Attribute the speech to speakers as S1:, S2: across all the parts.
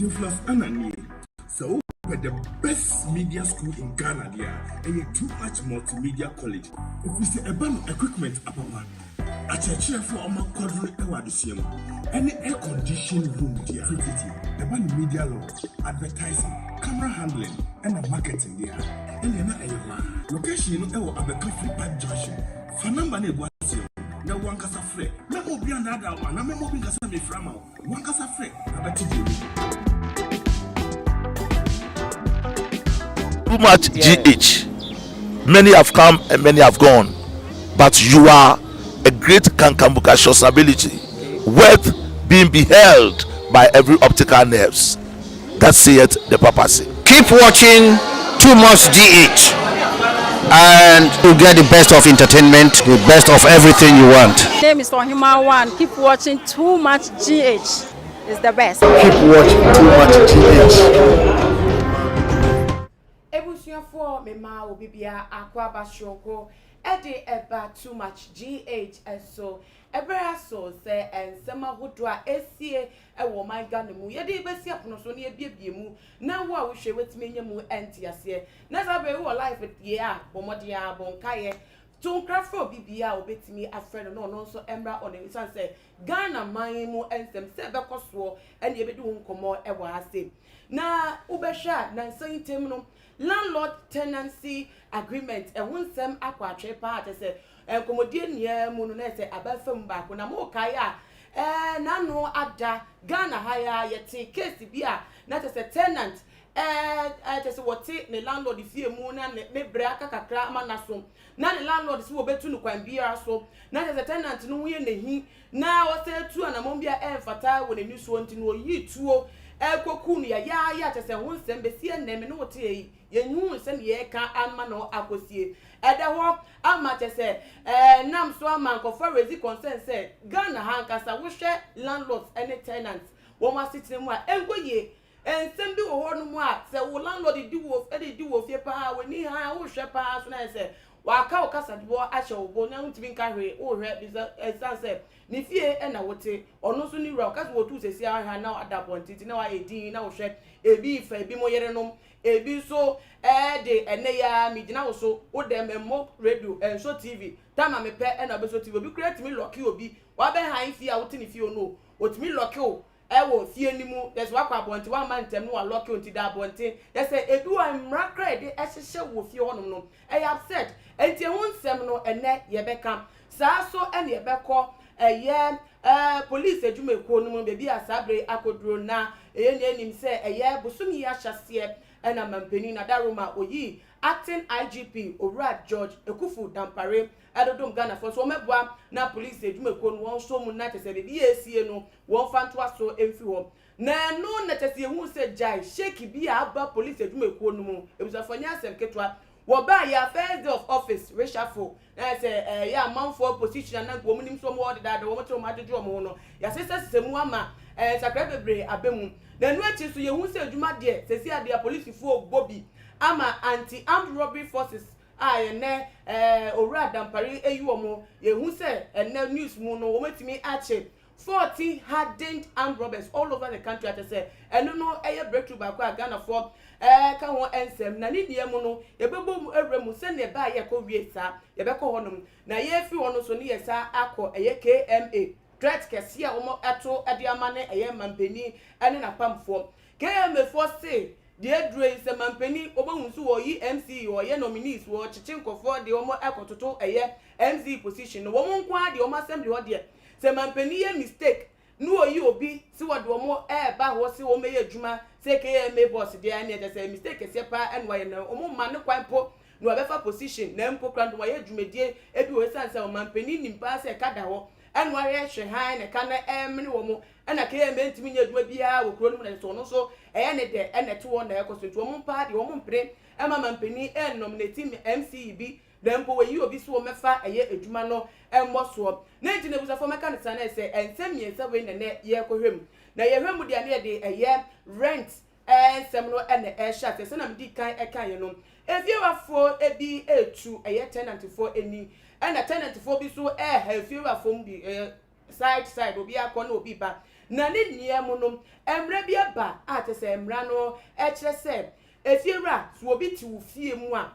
S1: Theophilus Anani. So, but the best media school in Ghana there, and a too much multimedia college. If we say about equipment, apapa, a church for our quadruple awardisium, any air conditioned room there, about media law, advertising, camera handling, and the marketing there. And then a location, our Abeka Park Junction. Fanamba was na one casa free. Na obi another one. Na me mo bi casa me frama. One casa free. Abeti
S2: too much GH. Many have come and many have gone, but you are a great kankambuka ability, worth being beheld by every optical nerves. That saith the papacy.
S3: Keep watching Too Much GH, and you get the best of entertainment, the best of everything you want.
S4: My name is Ohima One. Keep watching Too Much GH. It's the best.
S3: Keep watching Too Much GH.
S5: For me ma will be aqua bashoko edi eba Too Much GH so ebra so say and sama hodwa esie e wo man Ghana mu ye de besi apono so na ebie mu na wo a wo hwe wetime nya mu enti ase na za be wo life ye a bomode a bonkaye to krafo bibia obetimi afred no no so embra on the sense say Ghana man mu ensem se bekoso ene ebedi wo nkomo e wo ase na ubesha na nsan tem no landlord tenancy agreement e wonsem akwatwe pa say enkomodie nia mu no na say abafam ba ko na mo kai a na no ada Ghana haya yete case bia na say tenant say wote ne landlord fie mu na ne bra kakakra ama na so na ne landlord si wo betu no kwan bia so na say tenant no ye nehi na wo say tu anamon bia emfata wo ne nusuo nti no yi tuo ekokunu ya say wonsem be sie neme no wote yi yenhu se ne ye ka ama no akosie ede ho ama say nam so ama nkofo rezi concern say Ghana hankasa wo hwe landlords and tenants wo ma sitire mu a engoye ensem bi wo ho no mu a say wo landlord di wo fie pa we ni ha wo hwe pa so na say wa ka okasa de wo ahye wo bo na ntimi nka hwe wo hwe bi say ni fie e na wote ono so ni wura okasa wo tu sesi ahwa na ada ponti na wa edin na wo hwe ebi fa ebi mo yere nom ebi so de ene ya mi gina wo so wo dem mo radio so TV tama me pe e na be so TV obi create me lock obi wa be han fie a wo tini fie no otimi lock o e wo fie ni mu there's wa kwa bonti one man tem no wa lock onti da bonti they say ebi wa mra credit e hyehye wo fie honom no e upset enti ehun nsem no ene ye be kam saa so ene ye be ko police adwuma ekuo no be bia sabre akodro na enim se bosumi ya hyase na mampeni na daroma oyi acting IGP Owura George Ekufu Dampare edodom Ghana for so meboa na police adwuma ekuo no won so mu na tese be bia esie no won fanto aso emfi ho na no na tese ehun se jai shake bia aba police adwuma ekuo no mu ebusafanya asem ketwa woba ya first day of office Réfused say ya man for position na go munim so mo de da wo mo ma dedo mo no ya sese mu ama sakra bebre abemu na nu achi so ye hu se adwuma de sesi ade police fu Bobby ama anti-armed robbery forces ne Owura Dampare eyu omo ye hu se ene news mu no wo metimi ache 40 hardened armed robbers all over the country at say eno no breakthrough back Ghana for ka ho ensem na ni die mu no ye bebo mu ewremu se ne ba ye ko wie sa ye be ko honum na ye fi wono so ne ye sa akọ KMA threat kese a wo eto ade amane mampeni ene na pamfo KMA for say the dre se mampeni obahunsu wo yi MC wo ye nominees wo chichinkofo de wo ekototo MC position wo mo nkwa de wo assembly wo de se mampeni ye mistake nu oyi obi si wo de wo ba ho si wo meye adwuma se KMA boss de ane de se mistake se pa en wa na wo ma ne kwan po no abefa position na mpo kran do ye adwumadie ebi wo sanse wo mampeni nimpa se kada ho en wa ye hwe han ne ka na emne wo mo na KMA ntimi nya adwuma bia wo kro no na so no so ne de ene to wo na ekoso to wo mpa de wo mpre ema mampeni nominate MC bi dempo we yi obi so mefa adwuma no emmo so na enti na busa fo meka ne sana se ensem yensa we ne ye kohwem na ye hwemu de ane de rent ensem no ene sha se na mdi kan ekan ye no efiewafo ebi etu tenant fo eni na tenant fo bi so efiewa fo mbi side obi akọ na obi ba na ne nia mu no emre bi aba a te se emra no e kire se efiewura so obi ti wo fie mu a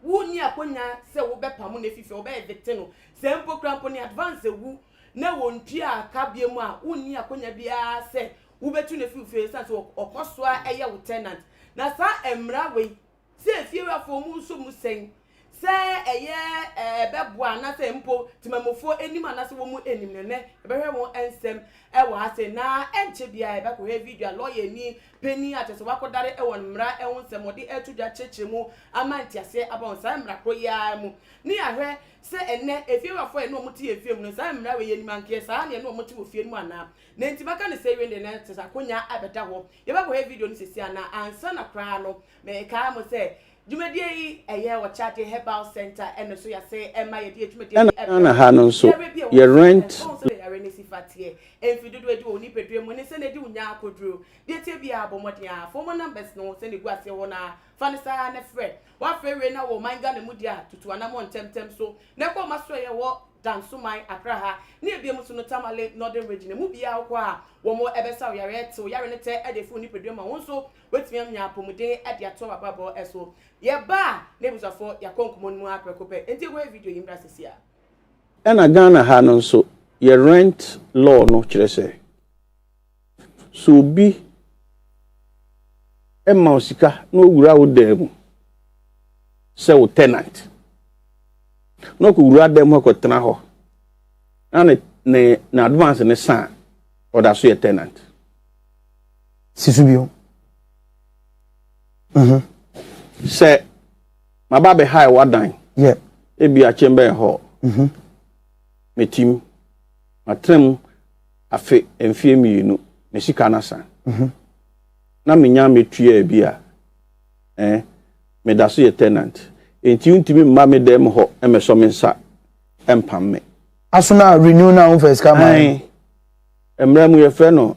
S5: wo ni akonya se wo bepa mu na fifi wo be evict no se mpo krampo ni advance wu na wo ntua aka bie mu a wo ni akonya bia se wo betu na fifi se so okoso a eye wo tenant na sa emra we se efiewura fo mu so mu sen se eye beboa na se mpo timamofo enim anase wo mu enim ne ebehwe won ensem e wo ase na enche bia e beko he video lawyer ni peni atese wakodare e won mra e won nsem odi etudwa cheche mu amanti ase abon sa mra kro ya mu ni ahwe se enne efiewafo e no muti efie mu no sa mra we yenim anke sa na no muti wo fie mu ana na ntibaka ne se wende na tesa konya abeta ho ye beko he video ni sesi ana ansa na kra no me ka mo se Jumedie yi eye wo chate herbal center eno so ya say ema ye die jumedie
S6: na ha no so ye rent
S5: so ya rent sifatie enfidudu edi oni pedue mu ne se na di unya akoduro die tie bia abomode a phone numbers no se ne gu ase wo na fanisa na fred wa frewe na wo manga ne mudia tutu anamo ntemtem so na ko maso ye wo Dansumai Akraha, near Biamusuno Tamale, Northern Region, Mubia, one more Ebesa, Yaret, so Yarenete, at the Funi Pedrima, also, with me, Yapomude, at the Atoa Babo, Esso, Yaba, neighbors of Fort Yakonkumon Precope, and the way video in Brasilia.
S6: And a Ghana Hanon so ye rent law no chrese. So be a mousika no ground them. So tenant. No ku wura dem ho kotena ho na advance ne san or da so ye tenant
S3: Sisubio.
S6: Say my baby high wadan
S3: Yeah.
S6: E bi a chamber ho metim matrem afe emfie mienu ne sika na san na menya metua bi a me da so ye tenant enti untimi mma me dem ho emeso me nsa empam me
S3: Asuna renew now first come on.
S6: Emra mu ye fe no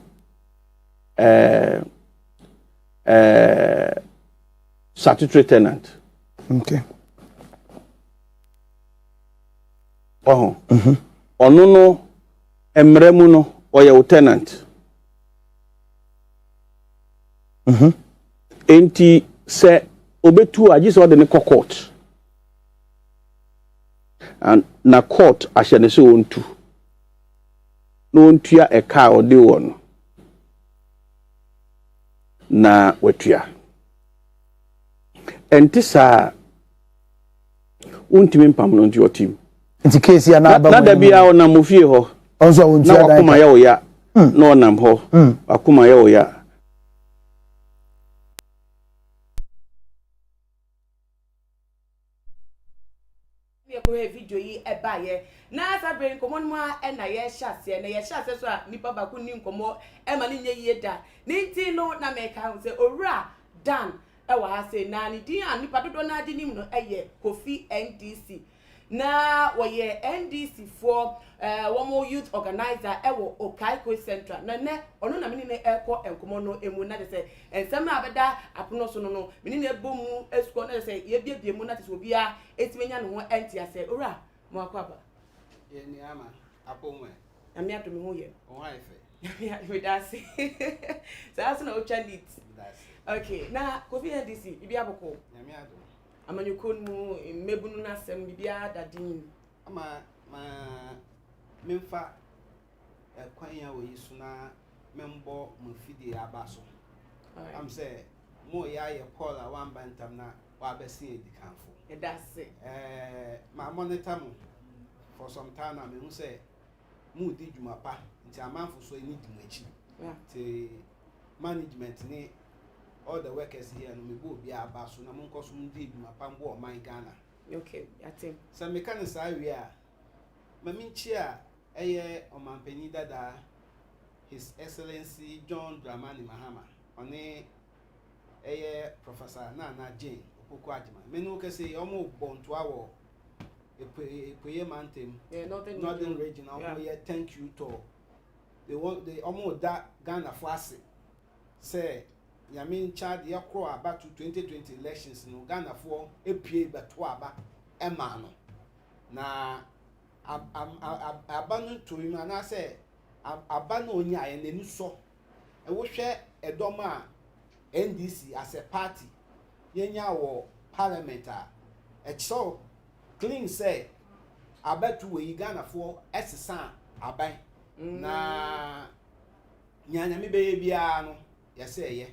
S6: statutory tenant.
S3: Okay.
S6: Oh. Ono no emra mu no oye tenant. Enti se obetu agise ode ne court. And na court ahye se wontu no ontua e car ode won na watua entisa untimi mpam no nti otim
S3: Nti case ya na
S6: na da bia ona mofie ho
S3: also wontia
S6: na wakoma ya oya na onam ho wakoma ya oya
S5: video yi eba ye na asa brain common mu a na ye hyase na ye hyase so a nipa ba ku ni nkomo e ma ni nye yie da ni nti no na me ka se owura dan e wa ha se na ni din a nipa dodo na adi nim no eye Kofi NDC na wo ye NDC for one youth organizer e wo Okaiko Central na ne ono na mini ne eko enkomo no emu na de se ensem na abeda apono so no mini ne bomu esuko na de se ye biebie mu na te so bia etimenya no ho entia se owura mo akwaba
S7: ye ni ama apomwe
S5: ami ato me ho ye
S7: o ha ife
S5: ya we da se sa na o chandit okay na Kofi NDC ibi aboko
S7: nyame ado
S5: amanyukon mu mebunu na sem bibia dadin
S7: ama memfa kwan ya wo yisu na membo mu fidi abaso am say mo ya ye call a one bantam na wa besi edikanfo
S5: e da se
S7: ma monitor mu for some time na me hu say mu di djuma pa nti amanfo so ni dimachi ti management ni all the workers here no me go bi abaso na mo nkoso mu di djuma pa mbo o man Ghana.
S5: Okay, atim
S7: so me kan sa wi a maminchi a eye omanpanyi dada His Excellency John Dramani Mahama one eye Professor Nana Jane Opoku Ajima me no kase omo bonto awo epoye mantem northern region omo ye thank you to they omo da Ghana for ase say yamin chad yakro aba to 2020 elections no Ghana for epie beto aba ema no na abanu to him and I say aba na onya aye n'ani so e wo hwe edom a NDC as a party yenya wo parliament a so clean say abatu we Ghana for esesa aban na nyanya me be bia no yese ye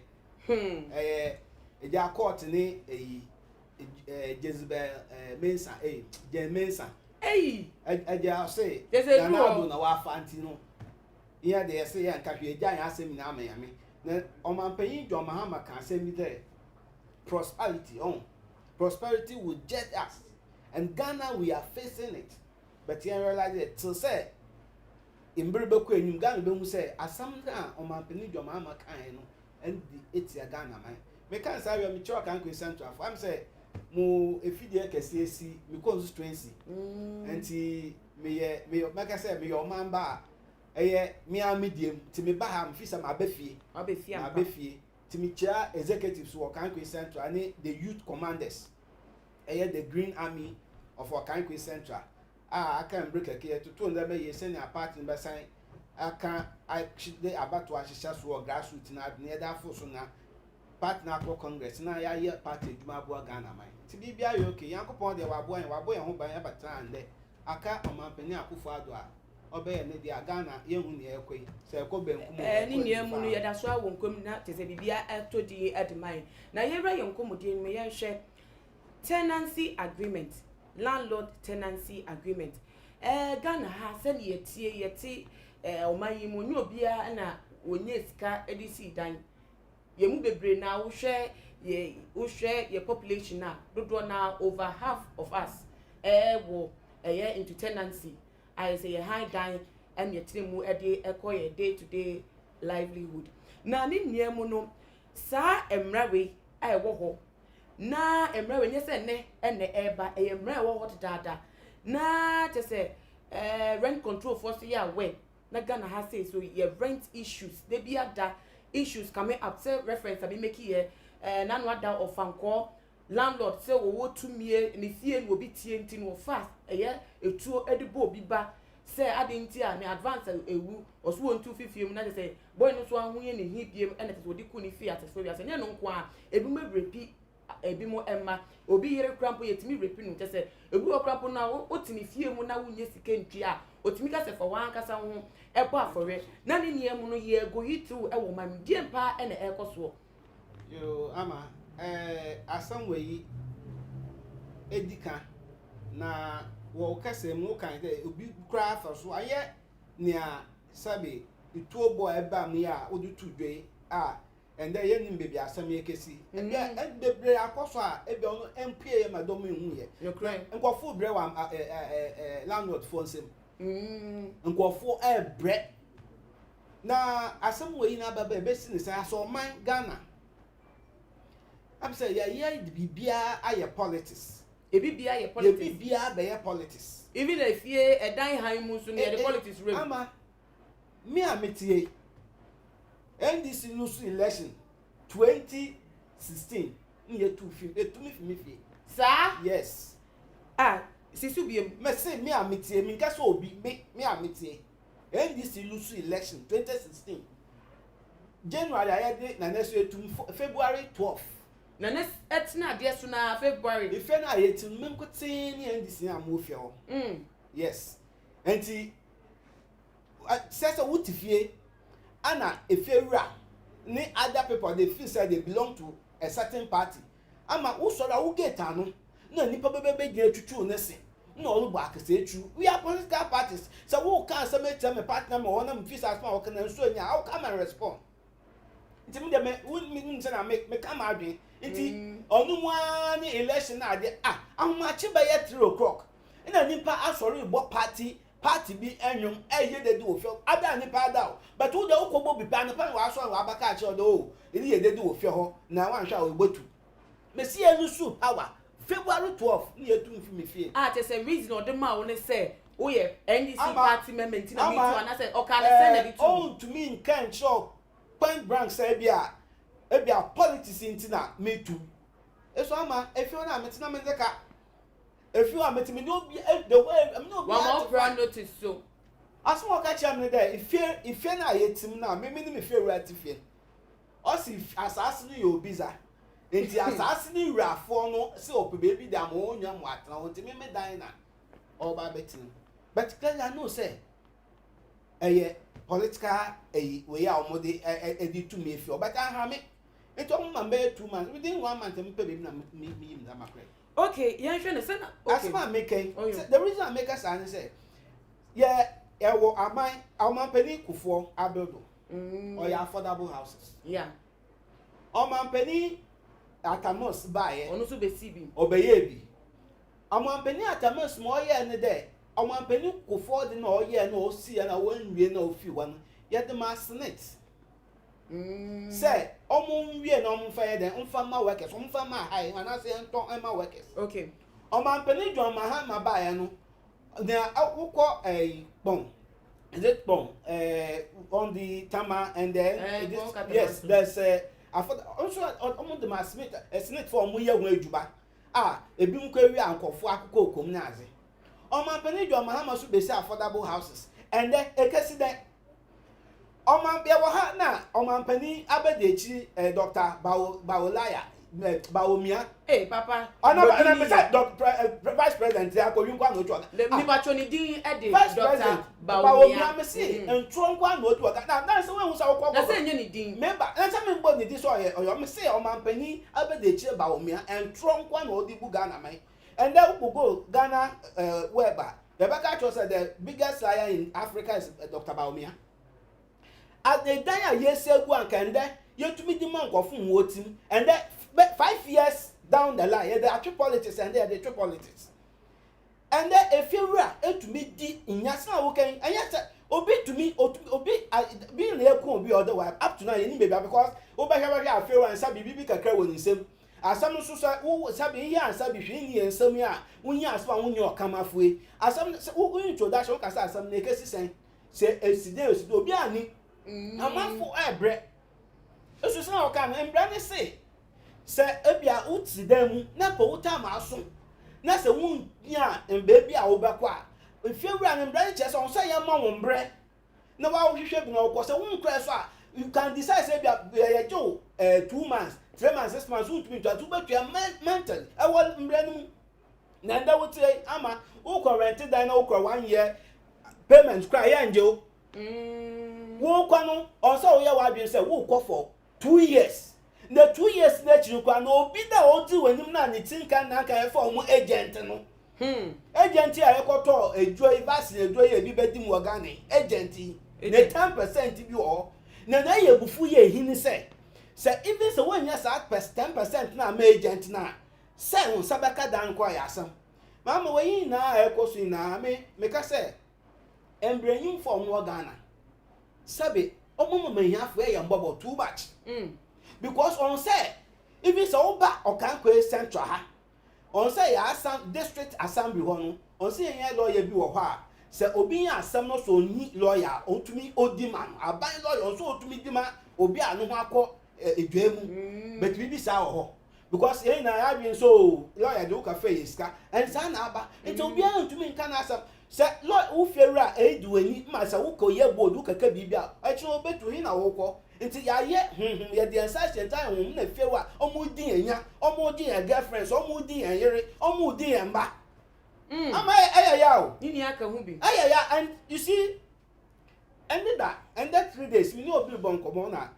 S7: eja court ni Jezebel Mensa Jen Mensa eja say Ghana na wa fanti no here they say ya nkahwe eja ya asem na amayame na omampanyin John Mahama kan asem there prosperity will jet us and Ghana we are facing it but you realize it to say in Berbeko and Ghana don't say as some omampanyin John Mahama kan no and the etia Ghana man me kan say we choke kan central I'm say mo efidie kese esi me constituency enti me make say me your man ba eye me a medium ti me ba ha mfisa ma abefie ti me chair executives wo kan central and the youth commanders eye the green army of kan central I can break a care to two them ye send a party by sign I can I should they about to assess so grassroots na near that for so na partner for congress na ya year party djuma bo Ghana man ti bibia yo okay yankopon de wa boy ho ban ya batan de aka omampani akufo ado a obeye ne dia Ghana ye hu ne ekoi se ekọ benku
S5: ni niamu no ye da so awon kom na te se bibia eto di edman na ye ra yenkom di me ye hwe tenancy agreement landlord tenancy agreement Ghana ha se ne yeti omanyi mu nyo bia na wonye sika edisi dan ye mu bebre na wo hwe ye population na dodo na over half of us wo into tenancy I say a high dan and ye trimu ekoye day to day livelihood na ni niemu no sa emra we wo ho na emra we nye se ne ene eba emra wo ho dada na te se rent control for so ya we na Ghana has say so ye rent issues they be ada issues coming up say reference abi make here na no ada of anko landlord say wo tumie ni fie no obi tie nti no fast etuo edibo obi ba say adenti a ne advance ewu oso wontu fifiem na say boy no so ahunye ne hibiem ene te odi ku ni fie atefo bi ase ne no nko a ebi me repi ebi mo emma obi yere krampo yetimi repi no te say ebi okrampo na otimi fie mu na wunye sika ntwi a otimi ka se for wan kasa ho ebo afore na ne niam no ye go hitu e wo mam die mpa ene ekoso
S7: yo ama asam weyi edika na wo kase mu kan de obi kra fa so aye nia sabe ituo bo eba mu ya odutu dwe and then yen baby asam ye kesi and bebre akoso a ebe ono empie ye madom ehu ye nkofo bre wa landlord for nsem nkofo bre na asam weyi na baba ebe si ne sa so man Ghana am say ye bibia aye politics
S5: bibia ye politics
S7: bibia be ye politics
S5: even if ye edan han mu so ne the politics rate
S7: ama me ametie NDC lose election 2016 year 2
S5: sir
S7: yes
S5: sisu biem
S7: me say me ametie me nka so obi me ametie NDC lose election 2016 January ayede na next year February 12
S5: na next etina de so na February
S7: ife na yetin mem kotin ni NDC amofia ho yes enti sesa wutifie ana efewura ni other people they feel say they belong to a certain party ama usora wo get anu na nipa bebe gina tutu ne se na olu ba akase etu we are political parties so wo kan say me tell me partner me wona me feel say ma wo kan nso nya how come and respond nti me de me say na me come adwen nti onu mu ani election na de ahomachi ba ye 3 o'clock na nipa asori bo party bi enyum eye de do ofio ada ni pada but wo de ukogbo bi pa no pa wa so wa abaka ache odo eni ye de do ofio ho na wan hwa ogbotu mesi enu su power February 12 ni etu mfi me fie
S5: there's a reason or the ma won say oh yeah NDC party member nti na me too and I said okay send it
S7: to to me can show point blank say bia politics nti na me too eso ama efio na metina me zeka if you are meeting me no be the way I'm not
S5: one more brand notice so
S7: As mo ka cha me there if you na yetim na me ni me fear right fear. Osi asase no yo biza. Enti asase ni wrafo no se baby da mo onwa mo atna wonti me dan na oba betin. But clearly I know say political we are omode edi to me fear but I ha me it on my 2 months within 1 month me baby na me na makre.
S5: Okay, yeah, sure say na.
S7: Okay. As man make the reason I make us say wo aman penny kufo abuild or your affordable houses.
S5: Yeah.
S7: Oman penny atamos buy
S5: Onu so be CB.
S7: Obeye bi. Oman penny atamos mo ye ne there. Oman penny kufo de no ye na o si na wan wie na o fi wan. Ye de ma senate. Say omun wie na omun fa ye den onfa ma workers, onfa ma high na say enton ma workers.
S5: Okay.
S7: Oman penny John Mahama buy no. There uko bon. Is it bon? On the Tama and then yes, there's also on the mass smith a snake for Muya Wajuba. A beam query uncle for Akoko Kumnazi. On my Penidua Mahama should be affordable houses. And then a cassident on my Biawaha na on my penny Abadechi, Dr. Baolaya. Baomia.
S5: Hey, Papa.
S7: Doctor Vice President. They are going to go.
S5: The Mipachoni D. Eddie.
S7: Vice President. Baomia. And Tronquan would work. Now that's the one who's our.
S5: That's any D.
S7: Member. Let's have me body this way. Or you say, oh, man, penny, Abadechi, Baomia, and Tronquan or the Bugana, may. And then we'll go Ghana, Weber. The back said the biggest liar in Africa is Dr. Baomia. At the day, yes, one can there. You to meet the monk of voting, and then 5 years down the line, there are two politics and there are the two politics. And then if you were to meet the in Yasna, okay, and yes, obi to me, obi being there could be otherwise up to now, because over here I feel and Sabi Bibi when you say, as some who Sabi here and Sabi Shini and some year, when you ask one your come halfway, as some who introduction can some cases say, a sedate will be any. A man for a bread. This is how can and Brandy say. Say, Ebia Utsi them, Napo Tamason. That's a wound, yeah, and baby, I will back. If you run and branches on say your mom bread. No, I will shape no course. I won't crash. You can decide, say, Joe, 2 months, 3 months, 6 months, would be to bet your mental. I want brand. Nanda would say, Ama, who corrected than okra 1 year payments cry, Angel. Won't come also, your wife say, who call for 2 years. The 2 years that you can be the old two when you not think can form agent. Agent here, I got a joy vaccine, a joy a bibbeting wagani, agent, 10% you all. Now, you before ye say, even so, when yes, 10% now, my agent now. Say, on Sabaka down quiet some. Mamma, way now, I course in army, make us say, and bring you from Wagana. Sabi, oh, may halfway and bubble too much. Because on say if it's all back or can't create central on say some district assembly one on say lawyer be or say obiya some no so ni lawyer on to me old demand I buy lawyer so to me demand obi anu hako edwemu but we be sao because na have been so lawyer do ka face ka and say na aba it obi anu to me can asem say lawyer who fear do any ma say wo ko ye board wo kaka bibia I try obetu hin na wo ko nti ya ye ya the ancestral time na fewa omudi enya omudi ya girlfriends omudi ya yere omudi ya mba ama ya o
S5: ni aka hu bi
S7: ya and you see and that 3 days we no be bon komo na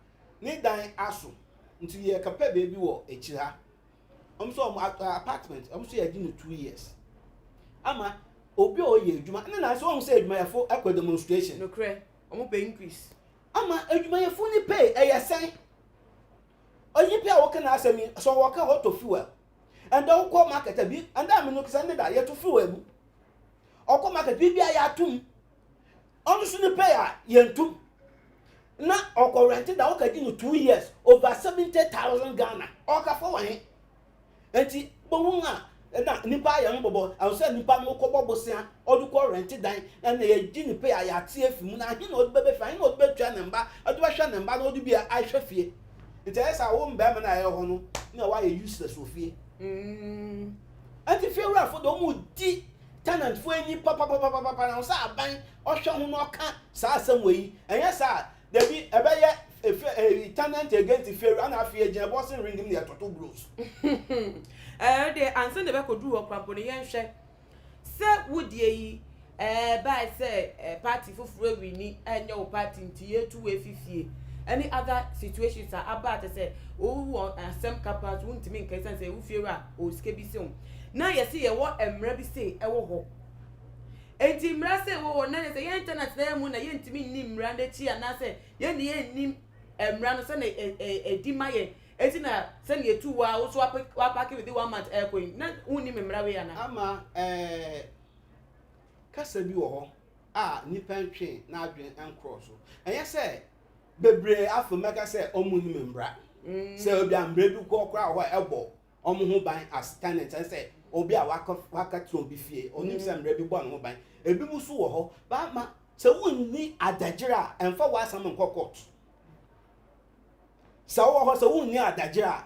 S7: ni dan aso nti ye kapa baby wo echi ha so apartment so ya give 2 years ama obi o ye adwuma na so on say adwuma ya fo akwa demonstration
S5: no cre omo pay increase
S7: ama adwumayefo ni pay eyasen onyi pay wo kana asemi so wo ka hot fuel and don call market bi and am no kisa da ye to fuel bu okọ market bi bia ya tum onu su ni pay a ye ntum na okọ rent da wo ka di no 2 years over 70,000 Ghana oka fo wan enti bohun a na nipa ya mbobo awse nipa no ko bobosia oduko rent dan na ye gi ni pay ya tie afimu na hin no bebe fa hin no be twa namba odu hwa namba na odu bia ahwe fie ntesa wo mba me na ye ho no na wa ye useless ofie anti fie ra fo do mu di tenant for any papa now sa ban or show no can sa some way and yes sir there be a tenant against the fair and after a wasn't ringing the total blues.
S5: The answer never could do a company and share. Sir, would ye by say party for free we need and your party into year 250. Any other situations are about to say, oh, some couples won't mean case and say, who fear or scaby soon. Now you see what Mrabi say, I will. And Tim Rassel, oh, none is a internet there when I ain't to me nim randet here and I say, yen nim Ranson a Dimaye. Etina send you 2 hours swap back with the 1 month air queen. Not only Mrabiana.
S7: Ama Casabi or Nipan train now drink and cross. And yes, say, Bebre after Mega say, Omun Membra. So be am ready to call crowd elbow. Omu buying as tenants and say, Obi a waka to be fear, only some ready one who buy. A bibusu ho, but ma, so we need a dajera and for what some court. So we need a dajera.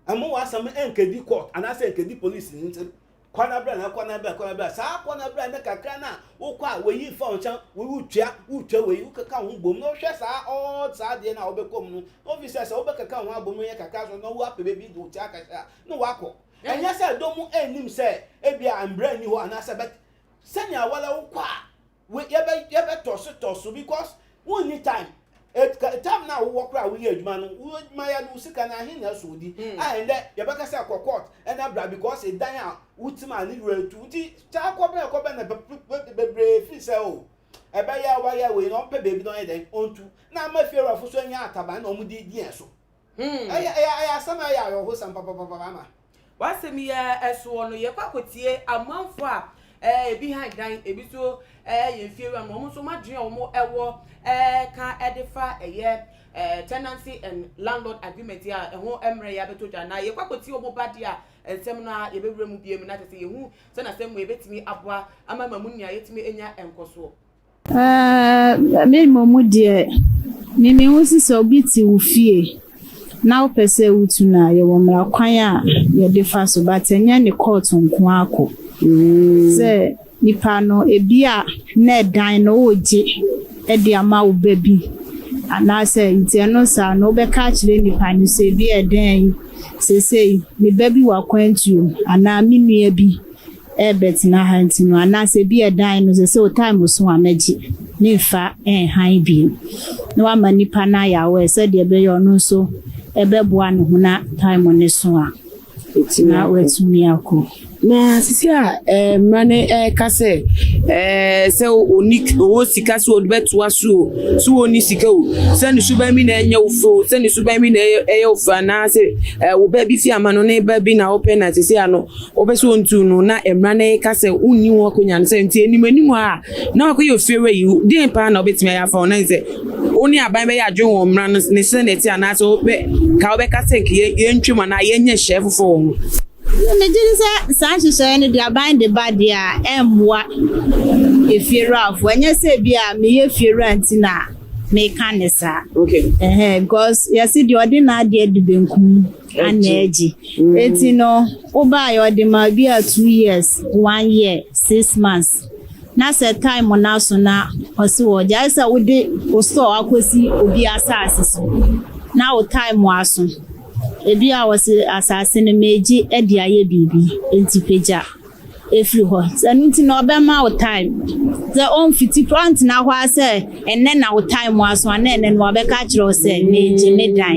S7: And more some NKD court, and I say NKD police in Corner brand, sa corner brand, Cacana, Oka, where you found some, we would check, where you can come, boom, no shares are all sad, then I'll become officers over Cacao, Boomaka, no wap, baby, do Chaka, no wako. And yes, I don't end him say, Ebia and brand new, and I said, but Sanya, well, we ever toss it, because we need time. Time now walk around with man, would my music and I hear Sudi, and that Yabaka say court, and I because it die out, Woodman need to Chaco and the brave so. A baya wire will not pay baby on to now my fear of Sonia Taban or Mudi Dienso. I some I was some papa.
S5: What's a mere as one of your pacotier a month for behind dying a bit so inferior moment so much or more can edify a year tenancy and landlord agreement here and whole emery abeto na ye kwakoti obo badia seminar ye be remu biem na tese ye hu so na sem we betimi aboa ama mamu nia yetimi enya enkoso
S8: me momu de me hu si so biti wo fie na wo pese wutu na ye wo mra kwan a ye de fa so batenya ne court nko akọ se nipa no ebia na dan no oje e de ama wo baby ana se ntie no sa no be ka kire nipa ni se bi e dan se me baby wa kwantu ana minua bi e betina hanti no ana se bi e dan no se o time so amaji ni fa han bi no ama nipa na ya we se de be yo no so ebe boa no na time ne so a etina wetumi akọ
S9: na sisi a mane kase se onik o sika so odbeto aso so oni sika o se ni suba mi na enye ofo se ni suba mi na eye ofa na se wo ba bi fi amano na ba bi na open na sisi ano obeso ontu no na mane kase uni wo akonya se nti animanimu a na akoye ofewe yi din pa na obetimi ya fa ona se oni aban be ya dwen wo mra no ne se na ti ana se obe ka obe kase ke ye ntwema na ye nye chef fo
S8: me did say Sanchez and the bind the body what if you're off when you say be a me if you're renting me can sa okay because you see the ordinary dear the benku and edgy it's no oba your de ma be 2 years 1 year 6 months na set time on now so na osi just we dey o store akosi obi asase so now time waso ebi a wose asase ne meji e dia ye bibi enti peja efri ho santi na obema o time the on 50% na ho ase enne na o time waso na enne no obeka kire se meji ne dan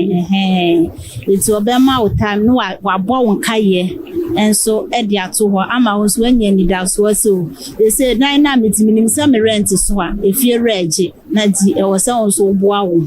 S8: enti obema o time no wa bo won kaye enso e dia to ho ama ho so anya ni da so so they say dan na mitiminim se me rent so a efie reje na di e wo se on so bo a wo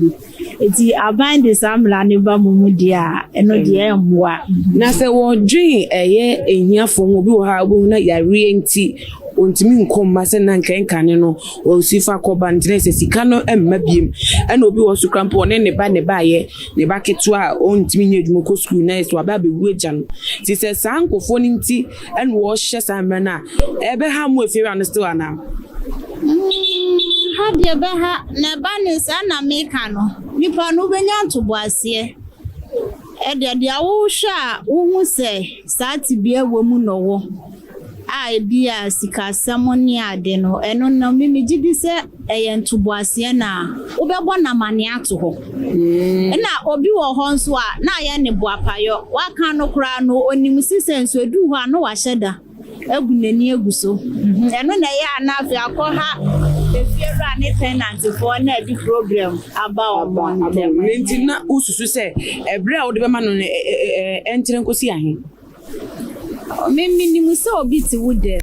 S8: eti abande samla ne ba mumu dia eno dia emwa
S9: na se wo dream eye ehiafo obi wo ha bo na yare enti ontimi nkomma se na nkankane no o sifa koba ntine se sika no emma biem ena obi wo so krampo ne ba ye ne ba keto a ontimi nyedwuma ko school na so aba be wuagya no ti se sankofo ni nti ena wo hye samra na ebe ha mu efiri an still ana
S8: ha dia be ha na ba ne sa na meka no nipa no benya to boase e de dia wo hwa wo hu se sati bia wo mu no wo a ebi a sikasɛm ne ade no ɛno na mimi gidi sɛ ɛyɛ ntoboaseɛ na wobɛbɔ na mane ato hɔ na obi wɔ hɔ nso a na ayɛ ne boapayɔ waka no koraa no onim sisɛ nso edu hɔ a no wahyɛ da egu n'ani egu so ɛno na ɛyɛ anafe akɔ ha efiera ne tenant for na di problem aba ɔbɔn ntɛm
S9: nti na ususu sɛ ɛbrɛ a wode bɛma no ɛnkyerɛ nkosi ahe
S8: mimi ni musa obi ti wude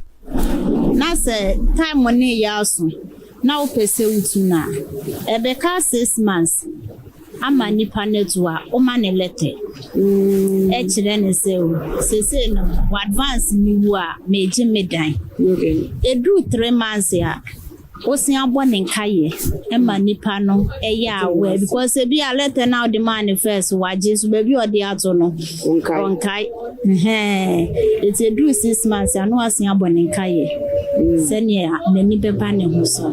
S8: na sɛ time ne ya so na wo pese wutu na ebeka 6 months ama nipa netu a o ma ne letter kyerɛ ne sɛ o sese no advance ni wu a meje medan edu 3 months ya osi abɔ ne nkaye ema nipa no ɛyɛ awe because ebi a letter now the man first waje so baby odi ato no onkai it's a do 6 months ano asin abɔ ne nkaye sɛnea n'ani bɛba ne ho so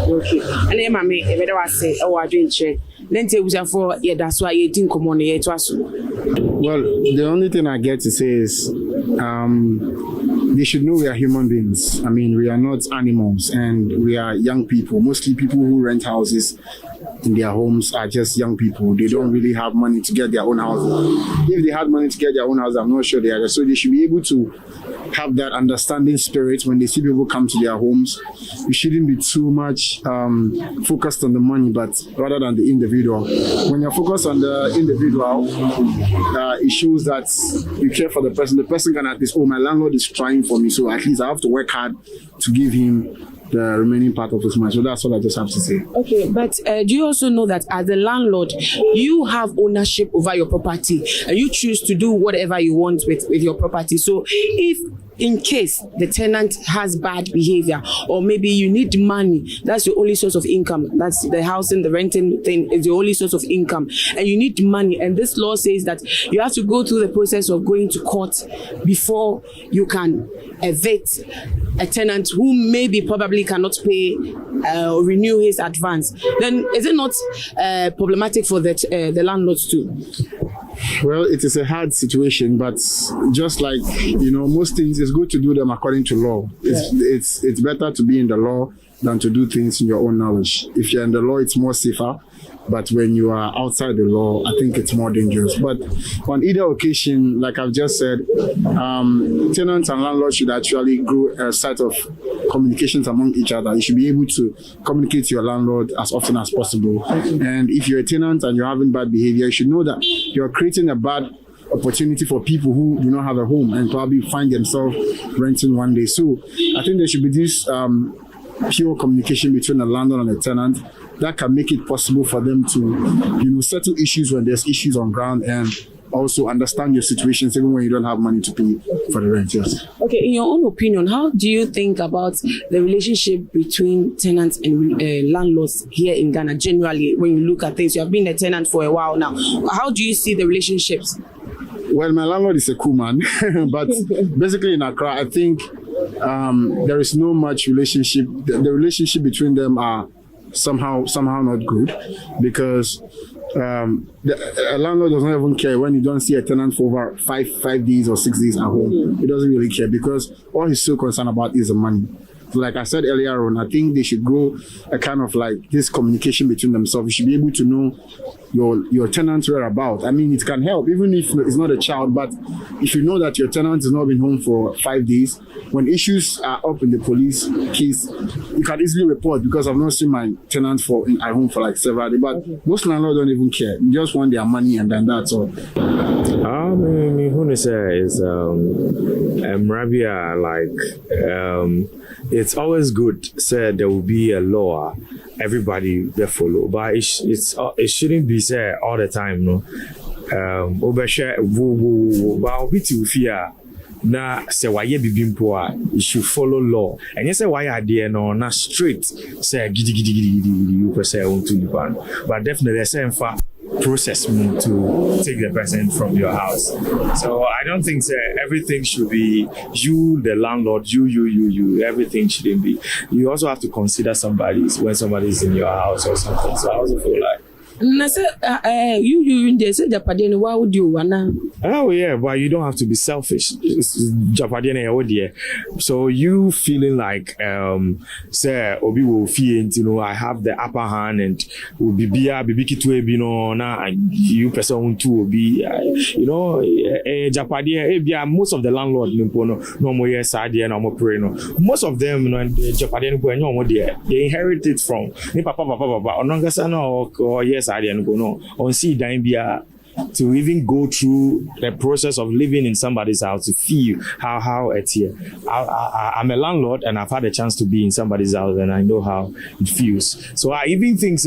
S9: okay ene mama ebe da wase ɛwɔ adwenkyerɛ lente ebusafo yɛda so a yɛdi nkɔmɔ no yɛto aso.
S10: Well, the only thing I get to say is they should know we are human beings. I mean, we are not animals, and we are young people. Mostly people who rent houses in their homes are just young people. They don't really have money to get their own houses. If they had money to get their own house, I'm not sure they are. So they should be able to have that understanding spirit when they see people come to their homes. You shouldn't be too much focused on the money, but rather than the individual. When you're focused on the individual, it shows that you care for the person. The person can at least, oh, my landlord is trying for me, so at least I have to work hard to give him the remaining part of his money. So that's all I just have to say.
S9: Okay, but do you also know that as a landlord, you have ownership over your property and you choose to do whatever you want with your property? So if in case the tenant has bad behavior, or maybe you need money, that's your only source of income, that's the housing, the renting thing is your only source of income, and you need money, and this law says that you have to go through the process of going to court before you can evict a tenant who maybe probably cannot pay or renew his advance, then is it not problematic for the landlords too?
S10: Well, it is a hard situation, but just like, most things, it's good to do them according to law. It's better to be in the law than to do things in your own knowledge. If you're in the law, it's more safer. But when you are outside the law, I think it's more dangerous. But on either occasion, like I've just said, tenants and landlords should actually grow a set of communications among each other. You should be able to communicate to your landlord as often as possible. And if you're a tenant and you're having bad behavior, you should know that you're creating a bad opportunity for people who do not have a home and probably find themselves renting one day. So I think there should be this pure communication between the landlord and the tenant that can make it possible for them to, settle issues when there's issues on ground, and also understand your situations even when you don't have money to pay for the rent. Yes.
S9: Okay, in your own opinion, how do you think about the relationship between tenants and landlords here in Ghana generally? When you look at things, you have been a tenant for a while now. How do you see the relationships?
S10: Well, my landlord is a cool man, but basically in Accra, I think there is no much relationship. The relationship between them are somehow not good, because a landlord does not even care when you don't see a tenant for over 5 days or 6 days at home. He doesn't really care, because all he's so concerned about is the money. So like I said earlier on, I think they should grow a kind of like this communication between themselves. You should be able to know your tenant's whereabouts. I mean, it can help, even if it's not a child, but if you know that your tenant has not been home for 5 days, when issues are up in the police case, you can easily report, because I've not seen my tenant at home for like several days. But most landlords don't even care. You just want their money, and then that's all.
S11: It's always good said there will be a law everybody will follow, but it shouldn't be said all the time, no. Na se waye bibimpo a, you should follow law. And you say why are there no na straight say gidi you per say on to but definitely there's a process to take the person from your house. So I don't think everything should be you, the landlord, you. Everything shouldn't be. You also have to consider when somebody's in your house or something. So I also feel like
S9: Na say you dey say Japade no why would you wanna?
S11: Oh yeah, but you don't have to be selfish. Japade na your dear. So you feeling like say obi will feel, you know, I have the upper hand and will be kitu be no na you person too will be you know Japade most of the landlord no more yes idea no more pray no. Most of them no Japade no more there. They inherit it from ni papa onongasa no or yes idea no on see dan bia to even go through the process of living in somebody's house to feel how it's here. I'm a landlord and I've had a chance to be in somebody's house and I know how it feels. So I even think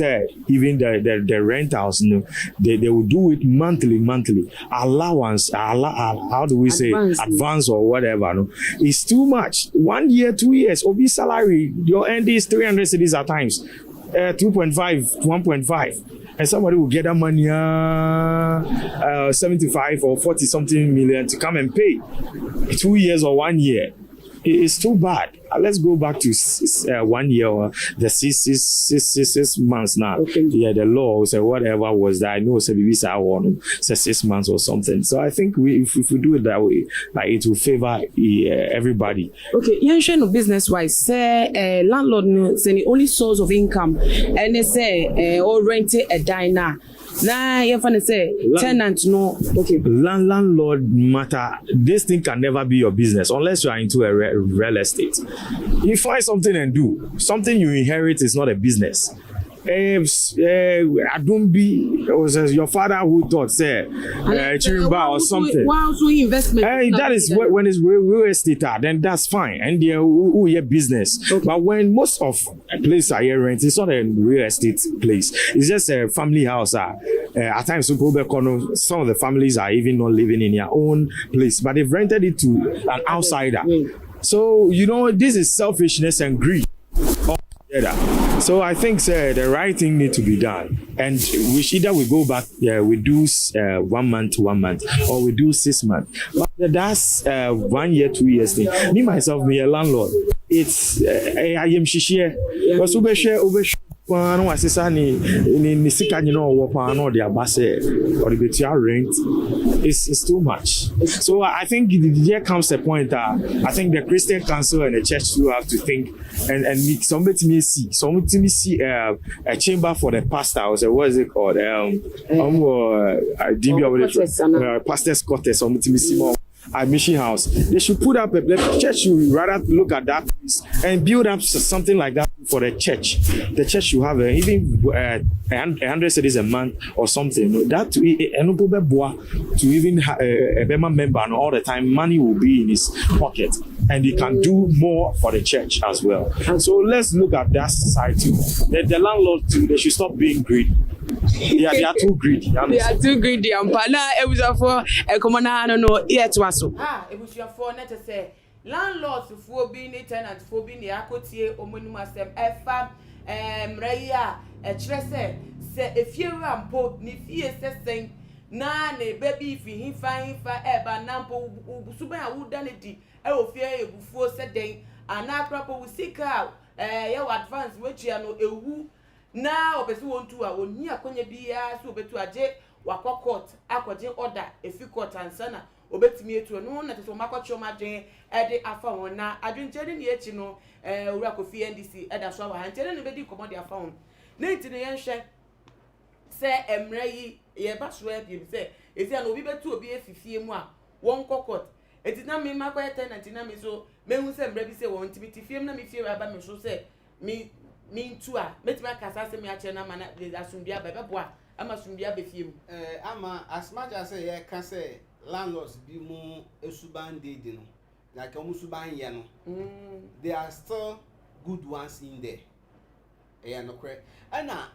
S11: even the rentals, you know, they will do it monthly allowance. How do we say advance or whatever? No, it's too much. 1 year, 2 years, obi salary your end is 300 cities at times, 2.5, 1.5. And somebody will get that money 75 or 40 something million to come and pay 2 years or 1 year. It's too bad. Let's go back to 1 year or the six months now. Okay. Yeah, the law say whatever was that. I know say maybe say 6 months or something. So I think if we do it that way, like it will favor everybody.
S9: Okay, you no business wise. Say landlord no say the only source of income, and they say or renting a diner. Nah, you finna say tenant no. Okay.
S11: Landlord matter. This thing can never be your business unless you are into a real estate. You find something and do something you inherit is not a business. I don't be your father who thought say Chirimba or something.
S9: So investment.
S11: That is when it's real estate, then that's fine. And who your business. Okay. But when most of a place are here rent, it's not a real estate place. It's just a family house. At times, some of the families are even not living in their own place, but they've rented it to an outsider. So you know this is selfishness and greed. So I think the right thing need to be done, and we go back, we do 1 month, or we do 6 months. But that's 1 year, 2 years thing. Me myself, me a landlord. It's I am shishie. Because no asesa ni sika nyina owo pa no de abase or the betia rent is too much. So I think there comes a point that I think the Christian council and the church will have to think and somebody see a chamber for the pastor, or so what is it called, pastor's quarters, somebody see more admission house. They should put up the church should rather look at that place and build up something like that for the church. The church should have even 100 cities a month or something. That to even a member and all the time money will be in his pocket and he can do more for the church as well. And so let's look at that side too. The landlord too, they should stop being greedy. They are too greedy.
S9: They are too greedy. Ampana ebusafo ekomona no no here to aso.
S5: Ebusafo na te say landlords fo bi ni tenant fo bi ni akotie omonum asem efa mraya kire se efiewura mpo ni fie sesen na na baby fi hifa eba nampo suban awuda ne di ofie ebufuo se den anakrapo wusika ye advance wetua no ewu na obesi wontu a oni akonya bia so obetu aje wakwa court akwaje order efi court ansana obetimi etu no na teso makwacho madwen ede afa won na adwenchede ne echi no owura kofi NDC eda so wa hanchede ne bedi komodi afa won na intine yenhwe se emre yi ye ba so e bi se esi na obi betu obi efifie mu a won court etina me makwa tenant na me so mehu se emre bi se won tibiti fiem na me fie aba me so se me to a metima kasa se me ache na mana de asumbia ba beboa ama asumbia be fiem
S7: ama as much as say can say landlords be mu esuban dey no like omu suban ye no there are still good ones in there no correct ana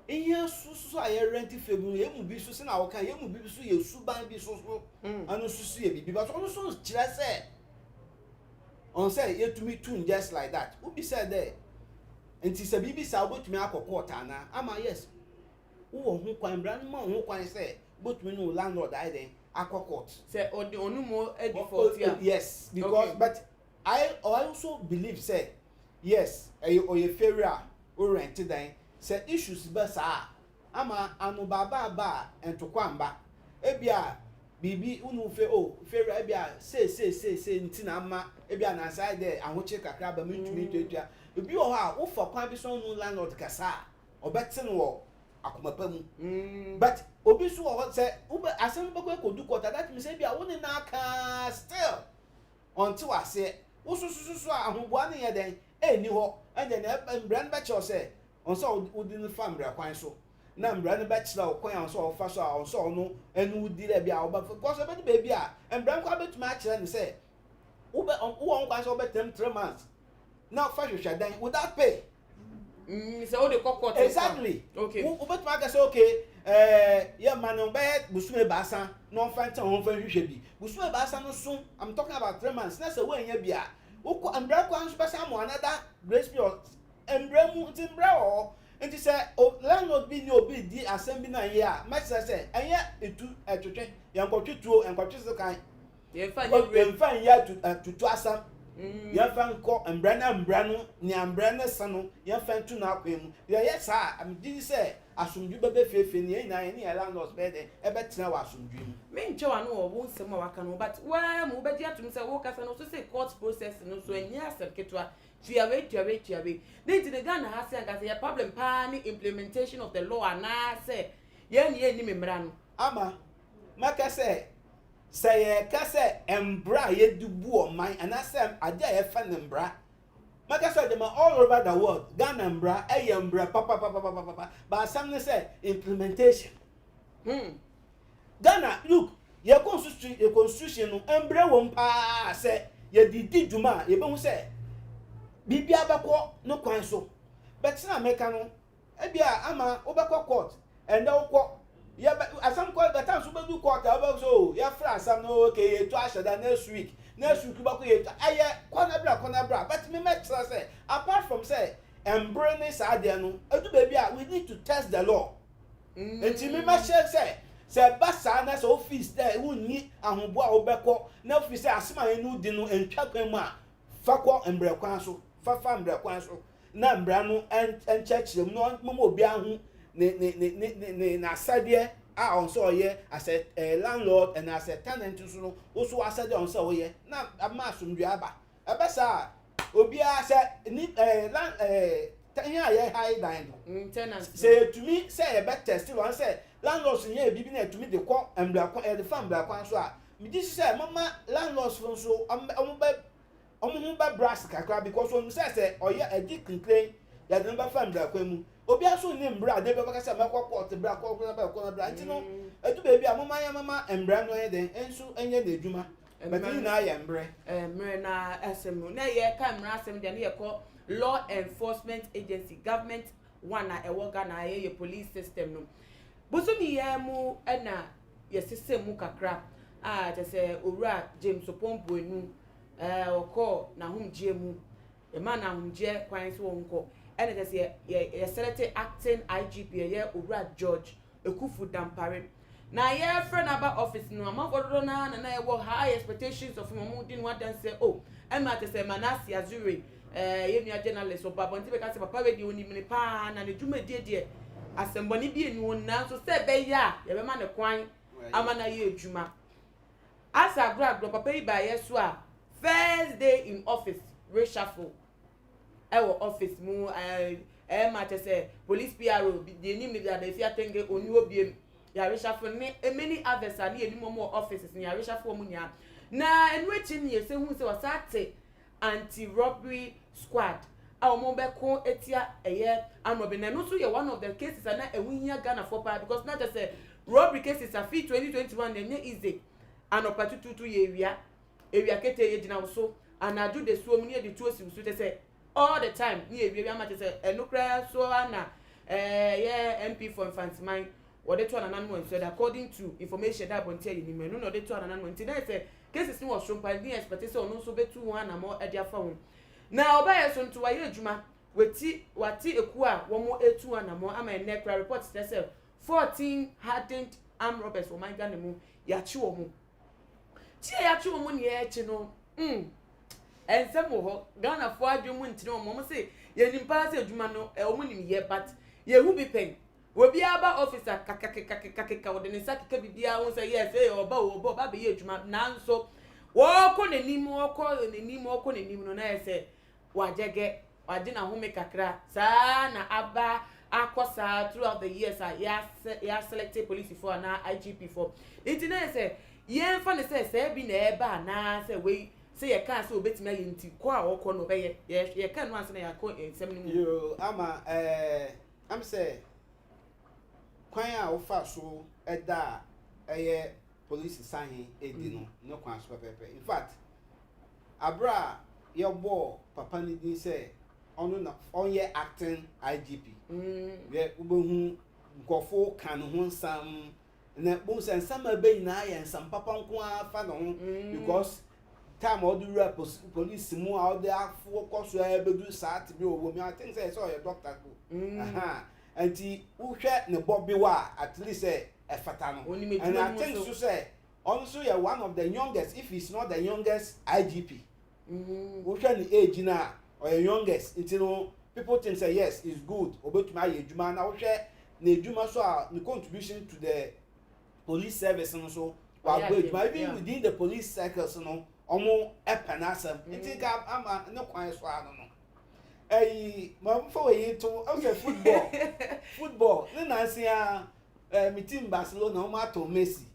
S7: iya susu aye rent femu ye mu bi susu na wo kan ye mu bi su ye suban bi susu anu susu ye bi but onu so kire say on say ye to me tune just like that who be said there enti se bibi sa obotumi akokota na ama yes wo ho kwan bran ma ho kwan se botumi no landlord ai den akokot
S5: se onumo e default ya
S7: yes because okay. But I also believe say yes or ye failure or rent den se issues be sa ama anu baba entokwamba ebia bibi unu fe o fera ebia say ntina ama ebia na side there ahoche kakra ba mitumi tuatua ebi o ha wo fa kwan bi so no landlord kasa obete no wo akomapa mu but obi so wo say ube asem bako ekodu kota that means ebia wo ne na aka still until I say wo so ahoboa ne ye den eni ho and then brand ba che o say on so wo di no family kwan so na mbra ne bachelor okwan so ofa so a so no enu di le bia oba because e be baby a mbra nkwa betuma a kire ne say wo nkwa so betem 3 months now fa hwehwe dan without pay
S5: so wo de kokot
S7: exactly
S5: okay
S7: wo betuma ka say okay yeah man no be busume baasa no fa ntan ho fa hwehwe bi busume baasa no so I'm talking about 3 months na say wo enya bia wo mbra kwa so basa mo another grace period mbra mu mbra o nti say landlord bi ni obi di assembly na ye a match say enya etu etwetwe yankotwe tuo yankotwe sekan ye fa ya tutu asam ye fa nko mbra no ni mbra ne sa no ye fa ntu na akwem ye sa am di say asumdwu bebe fefe ni na ye ni landlord be de e be tena wa asumdwu mu
S5: me nche wa no wo nsem wa ka no but wa mu be di atum say wo kasa no so say court process no so enya asem ketwa tuawe then the Ghana has said a problem pan implementation of the law and I say ye ni membra no
S7: ama maka say kase embra ye dubu o man and I say ade ye fa nembra maka say them all over the world Ghana embra embra papa but some say implementation Ghana look ye constitution no embra won pa say ye didi djuma ye be hu say bibia abako no kwan so but na meka no ebia ama obako court and okwo ya asam court that time so be do court aba so ya fra asam no okay to ashada next week bako ye aye kona bra but me make sure say apart from say embrace sa there no edu bibia we need to test the law enti me make sure say basa na so office there wonni ahoboa obeko na office asema enu di no entwa kwan mu a fakọ embre kwan so fafa embre kwan so na mbra no enchechire no momo obi ahu ne na asade a on so ye as a landlord and as a tenant so no wo so asade on so ye na ama asomdwe aba ebesa obi a se ni land tanya ye high line
S5: tenant
S7: say to me say e be test one say landlords nye bibi na to me de ko embre kwan the farm embre kwan so a me dis say mama landlords so omo ba brass kakra because when say oya edi complain ya de ba fam bra kwemu obi aso ni mbra de be bakasa makwa court bra ko bra nti no edu baby amoma ya mama mbra no ye den enso enye na edwuma but ni na ya mbre
S5: na asem na ye ka mra asem de na ye ko law enforcement agency government one na ewo Ghana ye police system no bosumi ye mu na ye system mu kakra je say owura James Opombo enu oko na humje mu e ma na humje kwan so wonko ene de say ye selected acting IGP ye owura George Ekufu Dampare na ye friend aba office no amafodo na ye wo high expectations of him din what dan say oh e ma te say Manasi Azure ye nua journalist oba bonti be ka say papa we di oni mini pa na ne dwuma die asemboni bi enu na so say be ya ye be ma ne kwan ama na ye dwuma asa grad papa yi ba ye so a first day in office reshuffle our office mu ma te say police PRO the name that they fear tenge oni obi ya reshuffle ni many others are ni more offices ni ya reshuffle mu nya na enwechi ni se hu se wasate anti-robbery squad mo be ko etia eye anobe na no so ye one of the cases na ewunya Ghana for pa because not just say robbery cases are fit 2021 na easy anopa tutu ye area kete ye gina so anadu de so mu ne de tuo si so te say all the time ni area ma te say enukra so na ye MP for Infantiman what they to ananmo said according to information that bontia ni menu no they to ananmo nti na say cases ni was shompa ni expectation no so betu one na mo e dia fa won na obaye so nto waye adwuma wati eku a wo mo etu na mo ama nekra report say 14 hardened armed robbers wo man Ghana mu ya chi wo mu tie ya chi wo mu ne ya chi no ensem wo Ghana fo adwum ntine wo mo say ye nimpa say adwuma no wo mu nim ye but ye hu bi pen Obi aba officer kakakakakaka wo de ne sakika bibia wo say yes oba be ye adwuma nanso wo ko nanim no na say wajege waje na home kakra saa na aba akosa throughout the years ya selected police for na IGP for it na say yen fa ne say bi na eba na say we say ye kan say obetimi aye nti ko a wo ko no be ye kan no ase na ya ko ensem ni mu
S7: yo ama am say kwan a wo fa so eda police sign edi no kwan so pepe in fact abra ye bo papa ni din say ono na onye acting IGP we ubehu nkofo kan ho nsam na bo nsam abe na ye nsam papa nko afa no because time all the police mu out there for course bedu sat bi owo mi I think say so your doctor go anti uhwe ne bobby wa at least say efata no and I think so say also you one of the youngest if he's not the youngest IGP uhwe ni age na or the youngest you know people think say yes it's good obetuma ayeduma na uhwe na eduma so the contribution to the police service no so wa go eduma even within the police circles no omo epanasam think am no kwan so ano no mom for we to okay football ni na sia mi team Barcelona omo ato Messi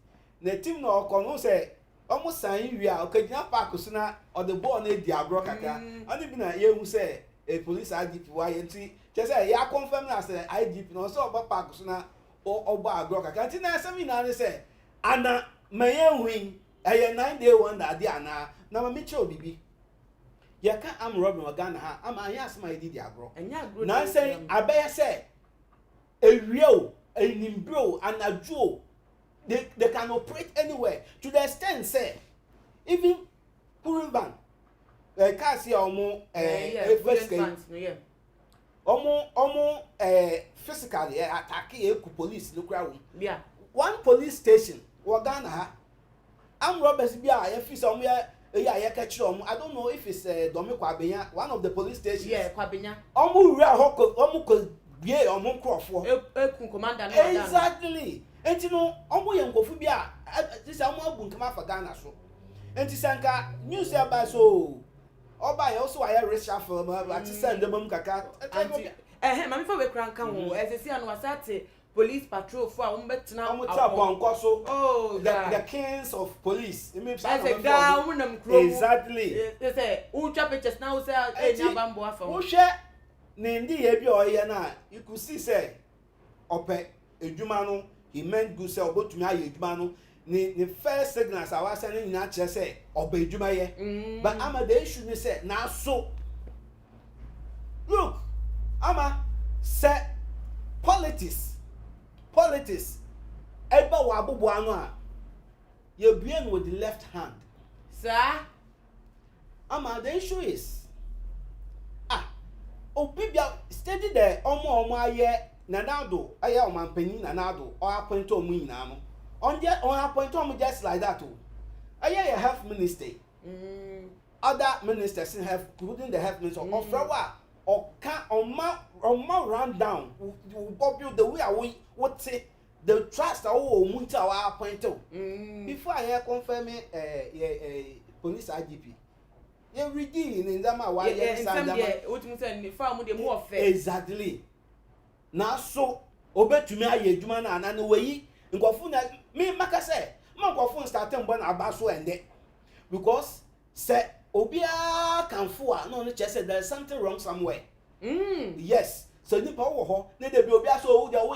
S7: na team na okono say omo san wi a okagina park so na o the ball na di agro kaka ani bi na ye hu say police IGP wa ye nti che say ya confirm na say IGP no so oba park so na oba agro kaka nti na sami na ni say ana maye win 9-day wonder dia ana na ma meche obibi ya ka am Rọ́bbers Ghana ha am anya asma idi agro na say abeye say ewie enimbre anadwo they can operate anywhere to the extent say even Puruban cars here omo omo physically attack eku police local yeah one police station wo Ghana ha am Rọ́bbers bi a ya fisa omo ya catch omo I don't know if it's Domi Kwabenya one of the police stations
S5: yeah Kwabenya
S7: omo wura hoko omo ko bie omo nkrofo
S5: ekun commander no
S7: exactly enti no omo ye nkofu bi a this omo abu nkama fa Ghana so enti sanka news about so oba ye also ya reshuffle ma ati send dem kaka
S5: mami fa we kranka ho esesi anu asate police patrol for umbetna
S7: so the kings of police it means
S5: exactly they say ultra pictures now say nyabambo afa
S7: wo hwe ne ndi ye bi oye na you could see say ope edwuma no he meant good say obotumi aye edwuma no ni first signals I was saying na che say obe edwuma ye but ama the issue ni say na so look ama say politics eba wa abubu anu a you begin with the left hand
S5: sir
S7: ama the issue is obibia steady there omo aye nanado aye omanpanyi nanado or appoint omo nyina no on appoint omo just like that aye health minister other ministers have including the health minister of frawa or can on run down will the way we what say the trust munta wa appoint before I confirm police IGP ye ready in ndama wa ye exactly na so obetumi aye adwuma na ana no weyi nkofu na me maka say man nkofu start mbo na abaso ende because say obia can for no no say there is something wrong somewhere yes so nipa wo ho na de bi obia so wo de wo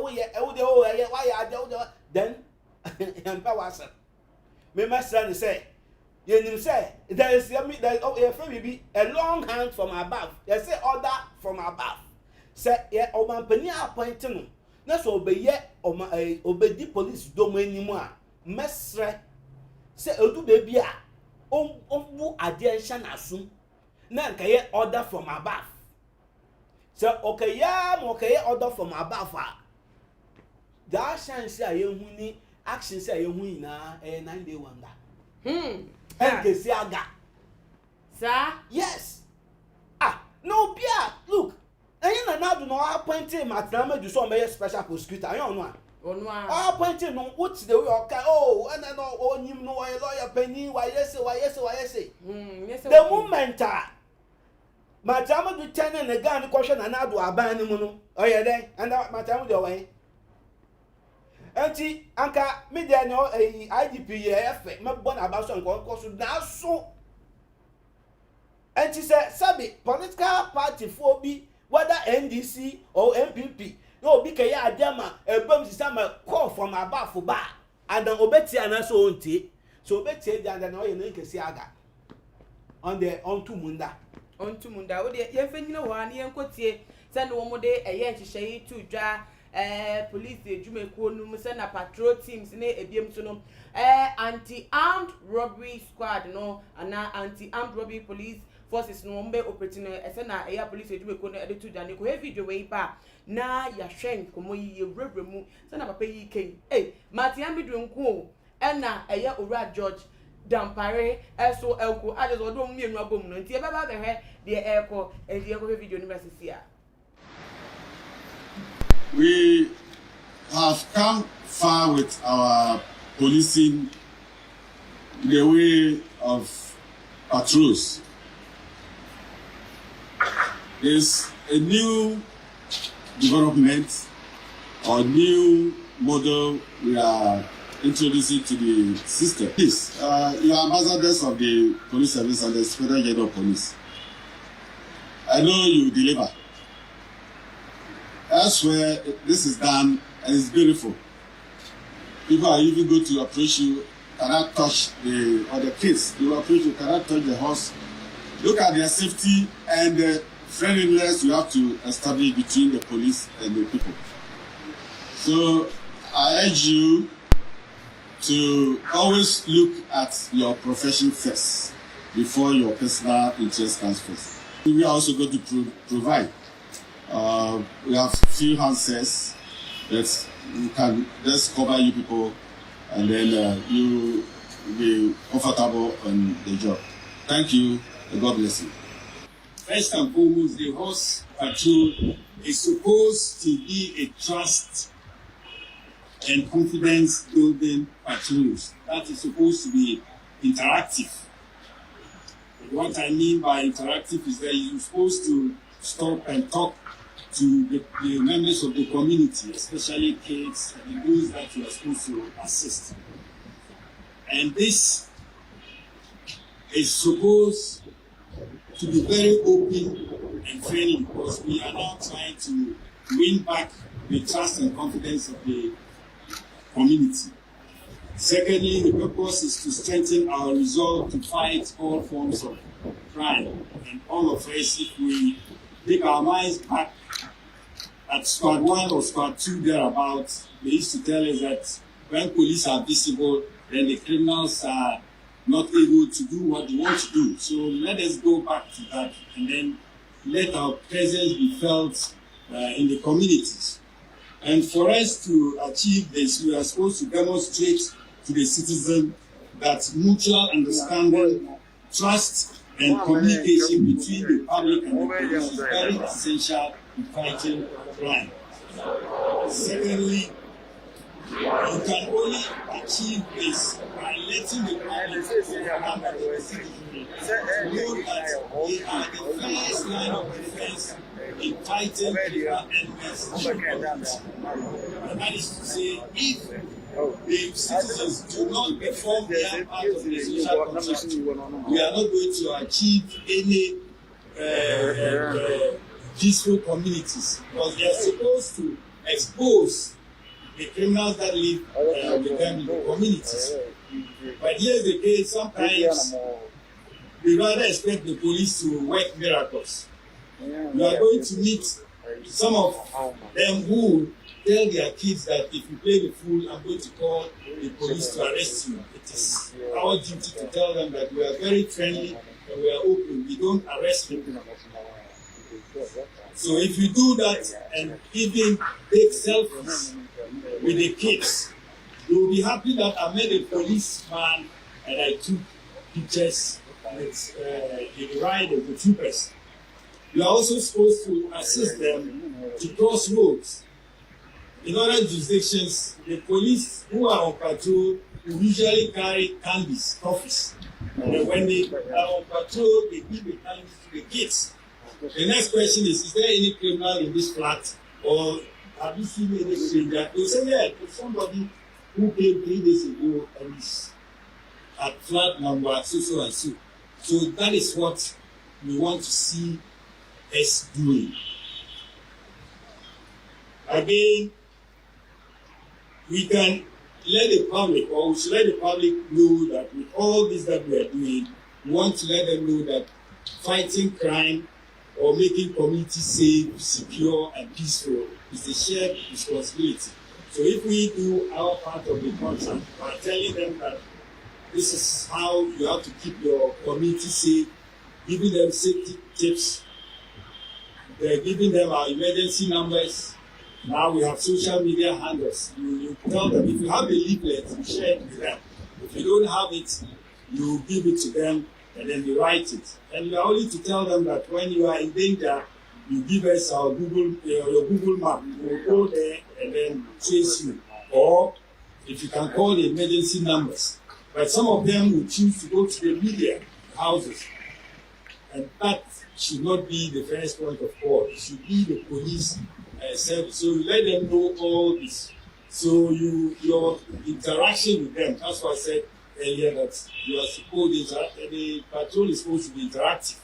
S7: ye why ya de then empa was me master say you know say there is a long hand from above they say order from above say o man pani appoint no na so obeye obedi police do mo animu a mesre say odu be bia bu ade nsha na asum na nka ye order from above so okay order from above that chance a ye hu ni action say ye hu ina 9-day wonder Engesi aga. Sir? Yes. No Pia, look. Anya na do no appointed Matrama do so special prosecutor. I don't know. Appointed no what's the way okay oh and I know oh him no lawyer penny why yes. The moment Matrama do Tenant the gun question and I do abandon no. Oh yeah then and Matrama do away. Auntie Anka me there no IGP effect me born about so nko na so. And she said, Sabi, political party for be whether NDC or MPP, no be kaya adama, a bomb system call from above for bar, and then obeti and so on tea. So obeti and then oil and Siaga on the on to Munda.
S5: On to Munda, oh, dear, you know one, young Cotier, send one more day a yen to shade to jar, police, Jumeko, send a patrol teams in a BM anti-armed robbery squad, no, and now anti-armed robbery police. Forces no mbe operating na air police edweko na edetu dane ko video we pa na ya hwen komo yi Rọ́bbers mu sana papa yi ken Matian bidu nko na eye Owura George Dampare eso elko ajeso odo mienu abom no nti e baba be he de elko e de elko video ni basisi a.
S12: We have come far with our policing in the way of patrols. There's a new development or new model we are introducing to the system. Please, you are ambassadors of the police service and the Federal General Police. I know you deliver. Elsewhere, this is done and it's beautiful. People are even going to approach you, cannot touch the kids. You approach you, cannot touch the horse. Look at their safety and the friendliness you have to establish between the police and the people. So I urge you to always look at your profession first before your personal interest comes first. We are also going to provide. We have few handsets that you can just cover you people and then you will be comfortable on the job. Thank you and God bless you. First and foremost, the horse patrol is supposed to be a trust and confidence building patrols. That is supposed to be interactive. And what I mean by interactive is that you're supposed to stop and talk to the members of the community, especially kids and those that you are supposed to assist. And this is supposed to be very open and friendly because we are now trying to win back the trust and confidence of the community. Secondly, the purpose is to strengthen our resolve to fight all forms of crime. And all of us, if we take our minds back at squad 1 or squad 2 thereabouts, they used to tell us that when police are visible, then the criminals are not able to do what they want to do. So let us go back to that and then let our presence be felt in the communities. And for us to achieve this, we are supposed to demonstrate to the citizen that mutual understanding, trust, and communication between the public and the police is very essential in fighting crime. Secondly, you can only achieve this by letting the public know that they are the first line of defense in fighting criminal enemies in the community. And that is to say, if the citizens do not perform their part of the social contract, we are not going to achieve any peaceful communities because they are supposed to expose the criminals that live with them in the communities. But here's the case, sometimes we rather expect the police to work miracles. We are going to meet some of them who tell their kids that if you play the fool, I'm going to call the police to arrest you. It is our duty to tell them that we are very friendly and we are open. We don't arrest people. So if you do that and even take selfies with the kids, you will be happy that I met a policeman and I took pictures with the ride of the troopers.
S13: You are also supposed to assist them to cross roads. In other jurisdictions, the police who are on patrol will usually carry candies, toffees. And when they are on patrol, they give the candies to the kids. The next question is there any criminal in this flat? Or have you seen any stranger? They say, yeah, there's somebody who came 3 days ago and is at flat number so and so. So that is what we want to see us doing. Again, we can let the public, or we should let the public know that with all this that we are doing, we want to let them know that fighting crime or making communities safe, secure, and peaceful is a shared responsibility. So if we do our part of the contract by telling them that this is how you have to keep your community safe, giving them safety tips, giving them our emergency numbers. Now we have social media handles. You tell them, if you have a leaflet, you share it with them. If you don't have it, you give it to them and then they write it. And you are only to tell them that when you are in danger, you give us our your Google map. We will go there and then chase you. Or if you can call the emergency numbers. But some of them will choose to go to the media houses. And that should not be the first point of call. It should be the police service. So you let them know all this. So your interaction with them, that's why I said earlier that you are supposed to the patrol is supposed to be interactive.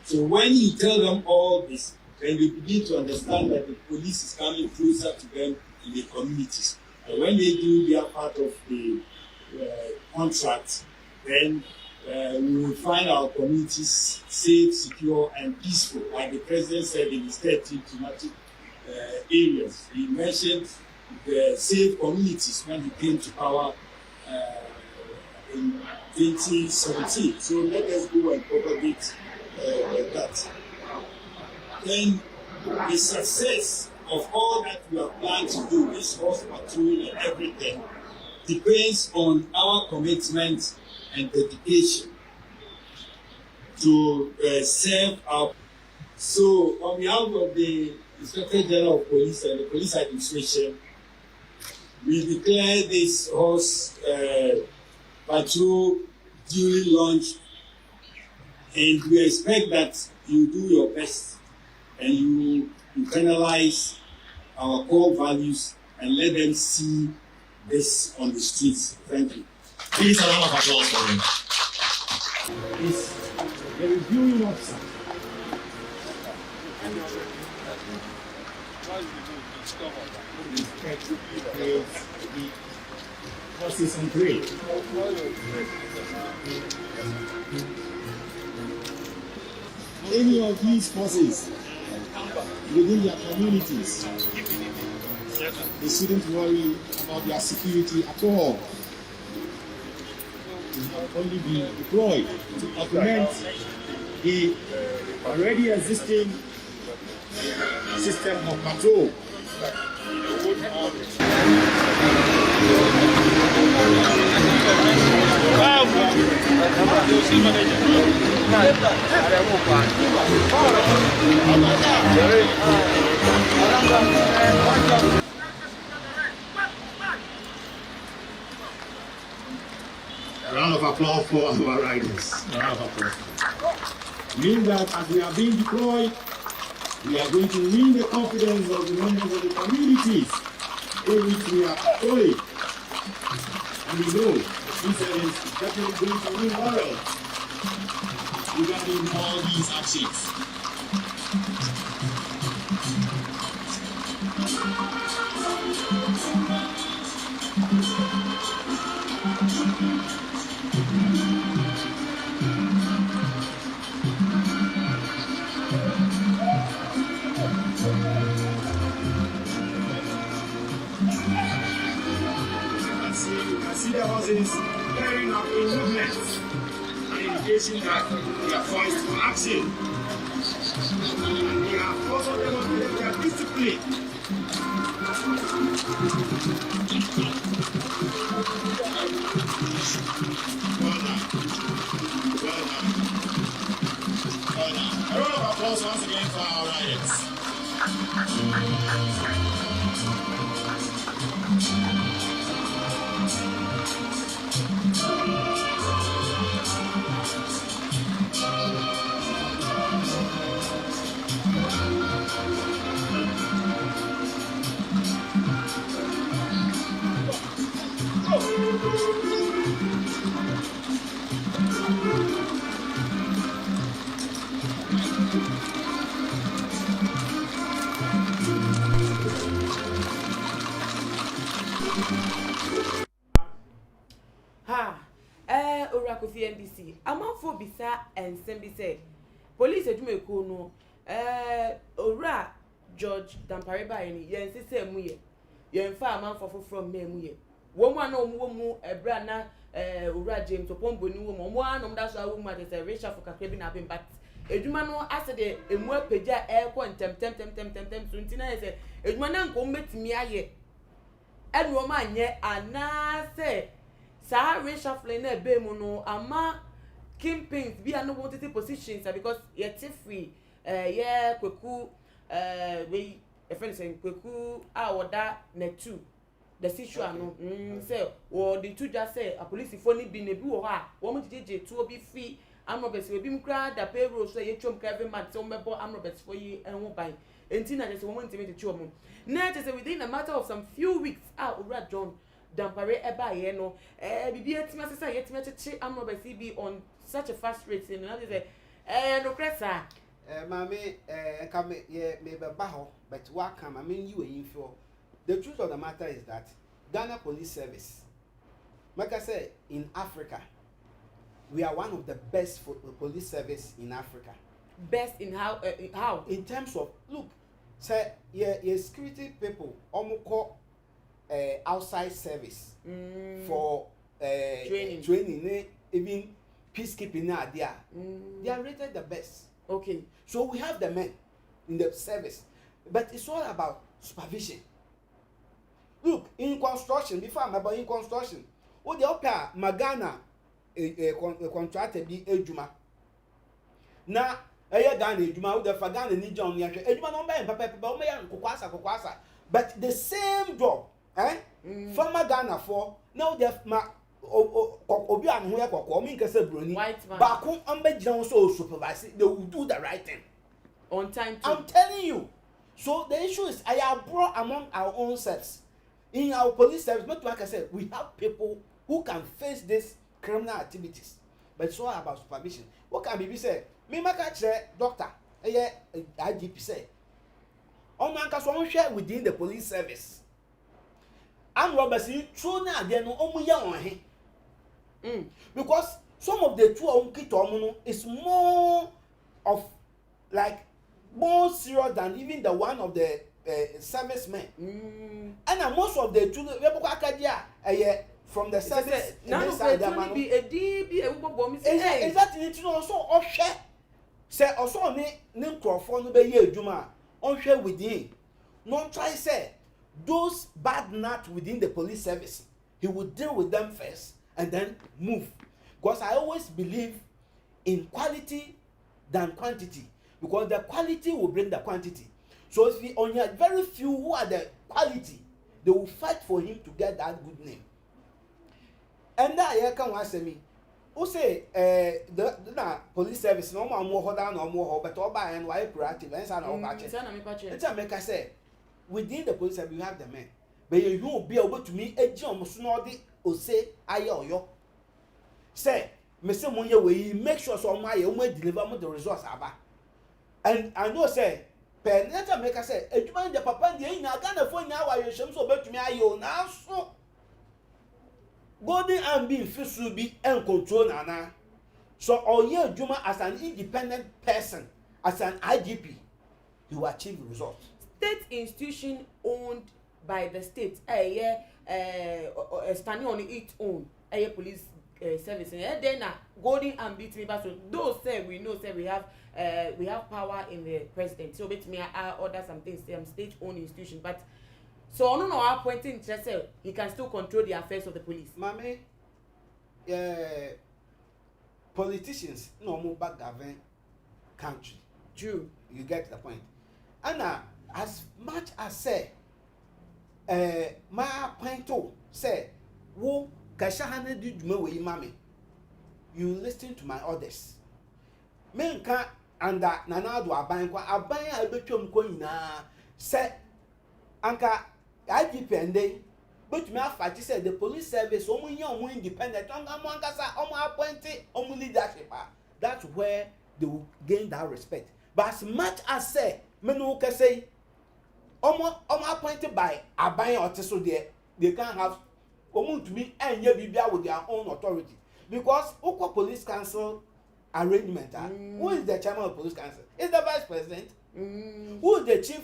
S13: So when you tell them all this, then they begin to understand that the police is coming closer to them in the communities. And when they do their part of the contract, then we will find our communities safe, secure, and peaceful, like the president said in his 13 thematic areas. He mentioned the safe communities when he came to power in 2017. So let us go and propagate that. Then the success of all that we are planning to do, this horse patrol and everything, depends on our commitment and dedication to serve our. So on behalf of the Inspector General of Police and the Police Administration, we declare this horse patrol duly launched, and we expect that you do your best and you internalize our core values and let them see this on the streets. Thank you.
S14: Please a round of applause for him.
S13: It's the reviewing officer. Horses on parade. Any of these forces within their communities, they shouldn't worry about their security at all. It will only be deployed to augment the already existing system of patrol.
S14: Round of applause for our riders. Round of applause.
S13: Means that as we are being deployed, we are going to win the confidence of the members of the communities in which we are patrolling. And we know this service is definitely going to win laurels regarding all these actions. You can see the horses carrying out in movement, an indication that they are poised for action. And they have also demonstrated their discipline. Well done. Well done. Well done. A round of applause
S14: applause once again for our riots.
S5: Kofi NDC amanfo bisa ensem bi say police edwumeko no owura George Dampareba ni yen sese mu ye yen fa amanfo from me mu ye wo mu ana wo mu ebra na owura James Opombo ni wo mu anom da so awu mu ade say Réfused kakra bi na be but edwuma no ase de emu apagya kontem so ntina say edwuma na nko metimi aye enu ma anye ana say sa reshuffling na be mu no ama kingpins bi anu wanted positions because yet free kweku we a friend saying kweku oda na 2 the situation no say or the two just say a police phone bi na bi wo ha wo mo jeje 2 obi free Rôbbers we bi mkra da payroll so ye twom every month so mebo Rôbbers for ye enwo ban enti na just wo mo ntimi te twom na just within a matter of some few weeks owura John Dampare eba ye no bibi etima sesa yetima cheche Rôbbers be on such a fast rate and now say no cresa
S7: mama come ye me be ba ho but what come I mean you info the truth of the matter is that Ghana Police Service like I say in Africa we are one of the best police service in Africa.
S5: Best in how
S7: in terms of look say ye security people almost outside service for training even peacekeeping they are rated the best.
S5: Okay,
S7: so we have the men in the service but it's all about supervision. Look, in construction before I'm about in construction what the upper Magana contractor bi ejuma na Ghana ejuma the Ghana ni John ya ejuma no ba papa o me ya kokwasa but the same job former Ghana for now the obi an ho ya kokko me nka say broni ba ko amba gina so supervise they will do the right thing
S5: on time too.
S7: I'm telling you. So the issue is I have brought among our own selves in our police service, not like I said, we have people who can face this criminal activities, but it's all about supervision. What can be said? Me maka doctor, IGP say, on man can share within the police service. And Rôbbers, true now, they know only young on him. Because some of the two is more of like more serious than even the one of the servicemen. And most of the two from the service
S5: now be a DB
S7: exactly to know so share say also ne microphone no be ye adwuma on share within no try say those bad nuts within the police service he will deal with them first and then move, because I always believe in quality than quantity, because the quality will bring the quantity. So if we only have very few who are the quality, they will fight for him to get that good name. And that here can one say me who say the police service no more hold down no more but all by and why proactive and say no batch. It's a make I say within the police service you have the men, but you won't be able to me a jump snoddy or say ayo say me say money we make sure so my you may deliver the results aba. And I know say Peneta make I say edwuma the papa dey na Ghana for nya wa yehwem so betumi ayo na so golden and being fisu be and control nana. So oye edwuma as an independent person, as an IGP, you achieve results.
S5: State institution owned by the state standing on its own police service and then golden and beat me so those say we know say we have power in the president, so bet me order some things state owned institution, but so I don't know how pointing just say he can still control the affairs of the police.
S7: Mame politicians no more back govern country.
S5: True.
S7: You get the point. And as much as say, my point to say, wo kashahane di dwuma we mami. You listen to my orders. Men ka anda nanado aban kwa aban a betwam ko nyina say anka IGP ende but me afati say the police service omo nya omo independent anga mo ankasa omo appoint omo leadership. That's where they will gain that respect. But as much as say me no can say omo appointed by aban or so there, they can't have omo to be enye bibia with their own authority. Because Oko Police Council arrangement, who is the chairman of police council? Is the vice president? Who is the chief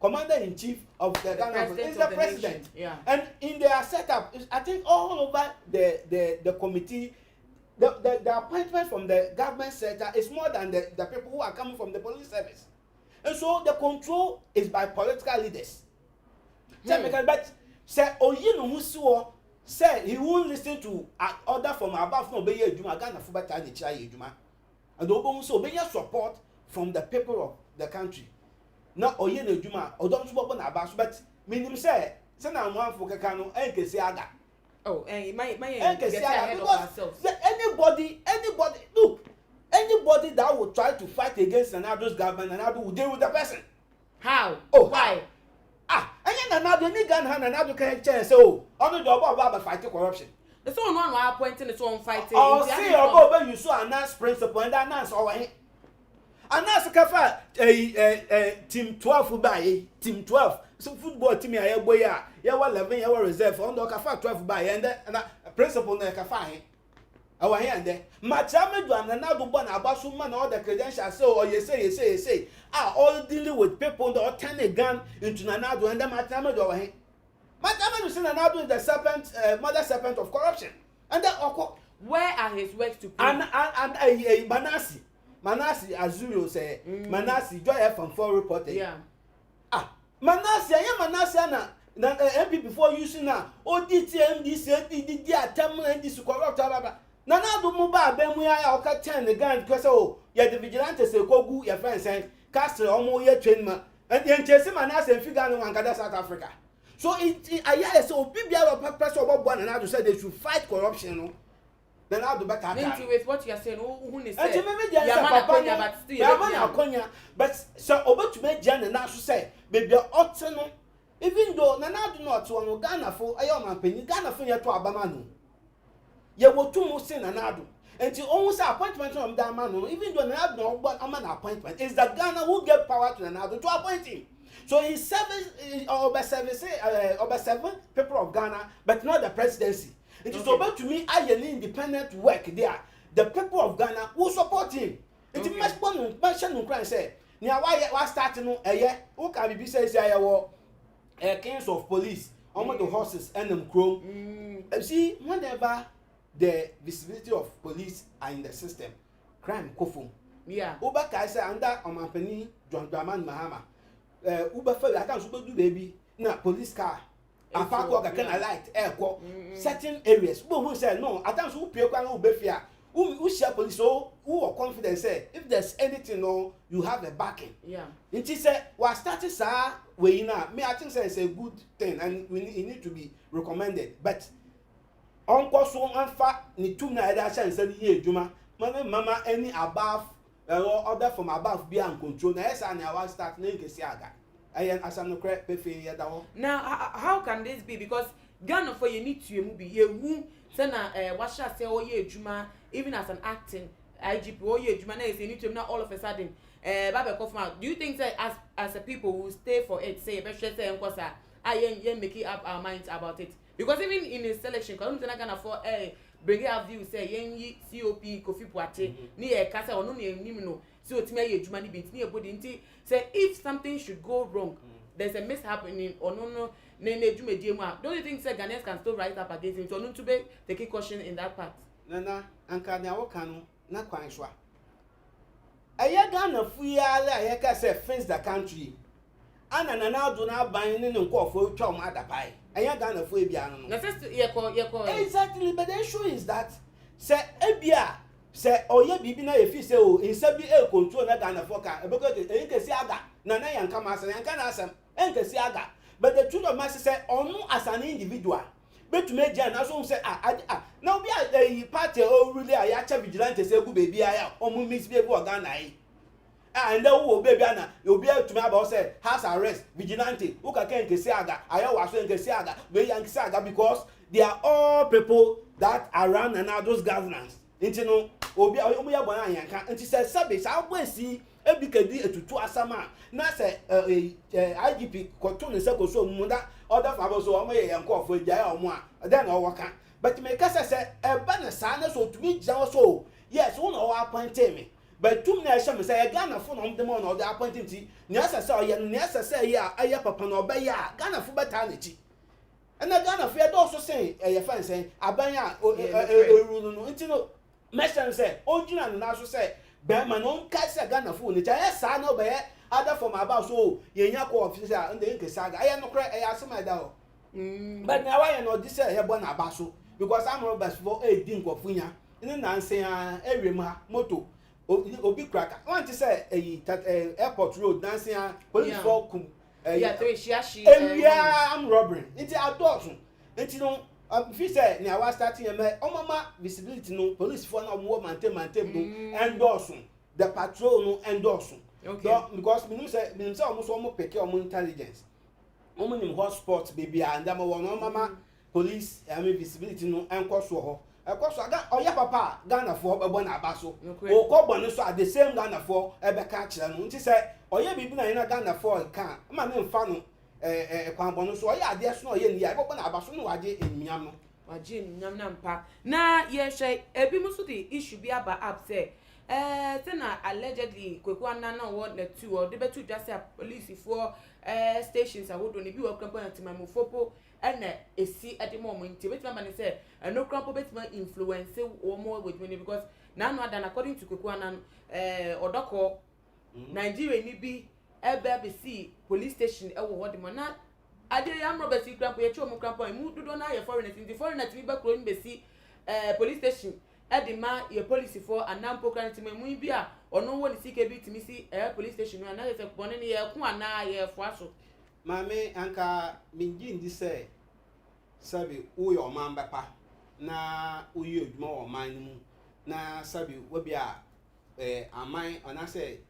S7: commander-in-chief of the Ghana? Is the president?
S5: Yeah.
S7: And in their setup, I think all over the committee, the appointment from the government sector is more than the people who are coming from the police service. And so the control is by political leaders. But say say he won't listen to order from above no obey Juma Ghana for better than Juma. And also obey support from the people of the country. Not Oyen Juma or don't support about, but minimum say na one for Kakano and Kesiaga.
S5: Oh, and my
S7: because anybody look, anybody that will try to fight against another's government and will deal with the person.
S5: How?
S7: Oh,
S5: why?
S7: And then another nigga and another can chance. So, on the job about fighting corruption.
S5: The so one are pointing its own fighting.
S7: Oh, see, about you saw announce principle and announce our announce Kafa team 12 by team 12. So football team ya boy ya 11 ya reserve on the Kafa 12 by and principle na Kafa. Our hand there. Machame do and another one about some man all the credentials. So or you say. All dealing with people that turn a gun into Nanado and then Machame do our hand. Machame do say Nanado is the serpent, mother serpent of corruption. And then
S5: where are his works to prove?
S7: And Manasi Azuro say Manasi Joy FM 4 reported.
S5: Yeah.
S7: Manasi na MP before using now. ODTM this DD attempt and this corrupt. Nanado Muba Bemuya or turn the gun because the vigilantes say Kogu your friends and cast almost your trainman and the Chelsea Manas and figure on South Africa. So I so Bibia press about one another said they should fight corruption. Then I'll do better.
S5: With what you are saying, who is
S7: saying? But so over to make Jan and now say, baby, Otano, even though Nanado not to one Ghana for a young penny, Ghana for your to Abamano. You were too much in Nanado. And you almost appointment from that man, even though Nanado no but I'm an appointment. It's the Ghana who get power to Nanado to appoint him. So he serves over 7 people of Ghana, but not the presidency. It is about to me I an independent work there. The people of Ghana will support him. It is much one mention cry say. Now why starting a year? Who can be says I war kings of police, the horses and them crow. See, whenever the visibility of police are in the system, crime kofum.
S5: Yeah.
S7: Uber Kaiser under Omampeni John Draman Mahama. Uber for I can't super do baby. Now police car. A park worker can light air certain areas. But who said no? I can't who pay who be fear. Who share police so who are confident say if there's anything no you have a backing.
S5: Yeah.
S7: It said what started sir way now. Me I think say it's a good thing and it need to be recommended. But Uncle so unfa ni two na either chance say ye juma. Mama any above order from above be and control. Na yes and I start na nkesi aga.
S5: Now, how can this be? Because Ghana for you need to be a who send what shall say oh yeah Juma even as an acting IGP oh yeah Juma is you need to not all of a sudden do you think that as a people who stay for it say I make up our minds about it? Because even in a selection because I'm gonna for bring up view say yen COP Kofi Puate ni e kasa ono ni no so otime ye adwuma ni bit ni ebodi nti say if something should go wrong there's a mishappening or no adwuma die mu a don't you think say Ghanaians can still rise up against him so no to be take caution in that part?
S7: Nana anka na woka no na kwan so aya Ghana fuya la ya ka say face the country ana na do na ban ni nkofo twa mo adapai aya Ghana fu ebia no
S5: na first ye call
S7: exactly but the issue is that say ebia se oye bibi na efi se o insa bi e control na Ghana for ka e beko e nkesi aga na yanka ma asem yanka na asem enkesi aga but the truth of matter say onu as an individual betume dia na so say na obi a party o really a ya cha vigilante say gu baby aya omu miss be go Ghana yi and then wo baby ana obi atumi about say house arrest vigilante who ka enkesi aga aya wa so enkesi aga we yankesi aga because they are all people that around and are those governance nti no obi omu ya bona yanka nti say sabe sa agwesi ebikedi etutu asama na say IGP koto ne se koso mu da other fabo so omo ye yanko ofo gya ya omo a then o waka but me kasa say eba na sa na so tumi gya so yes won o appoint me but tum na ehye me say Ghana fo no dem on o dey appoint nti ne asa say o ye ne asa say ya aye papa na oba ya Ghana fo beta na chi ena Ghana fo e do so say ye fan say abanya erunu no nti no meshan say ojina na so say be ma no nka say Ghana fo ni cha e sa na be other from about so ye nya ko officer and the nke saga aye no kra e asema da o but na why no this say e bo na abaso because am Rọ́bbers for e din ko funya ni na nse a ewem ha moto obi kraka want say airport road na nse a police for kum am robbery it adults it no fi say na wa starting e omama visibility no police for na mo maintain no endorse the patrol no endorse. Okay. So, because minimum say almost pick your intelligence. Nim hotspot baby and them one mama police visibility no enko so aga oya papa Ghana for ebo na abaso. O ko bonu so at the same Ghana for ebe ka kire no. Nti say oya bibi na Ghana for kan ma ne mfa no kwan bonu so oya ade so oya ni ya ebo na abaso no waje enyam no.
S5: Waje enyam na mpa. Na ye hwe ebi muso the issue bi aba up say Tena allegedly kwekwana na wo na two or the betu just say police for stations awodo ni bi wo krampo na timamu fopo na esi edimo mo nti betima man say no krampo betima influence wo mo with me because na no adan according to kwekwana odoko Nigeria ni bi ebe be see police station e wo hodi mo na ade am Rọ́bbers krampo ye chomo krampo mu dodo na ye foreigners in the foreigners bi ba kro ni be see police station edima ye police for anampo kan ti memu bi a ono wo ni sike bi timi si police station na na se bone ni ye ku ana ye fo aso
S7: mame anka mingi ndi se sabi wo yo man bepa na wo ye oduma wo man mu na sabi wo bi a aman ona se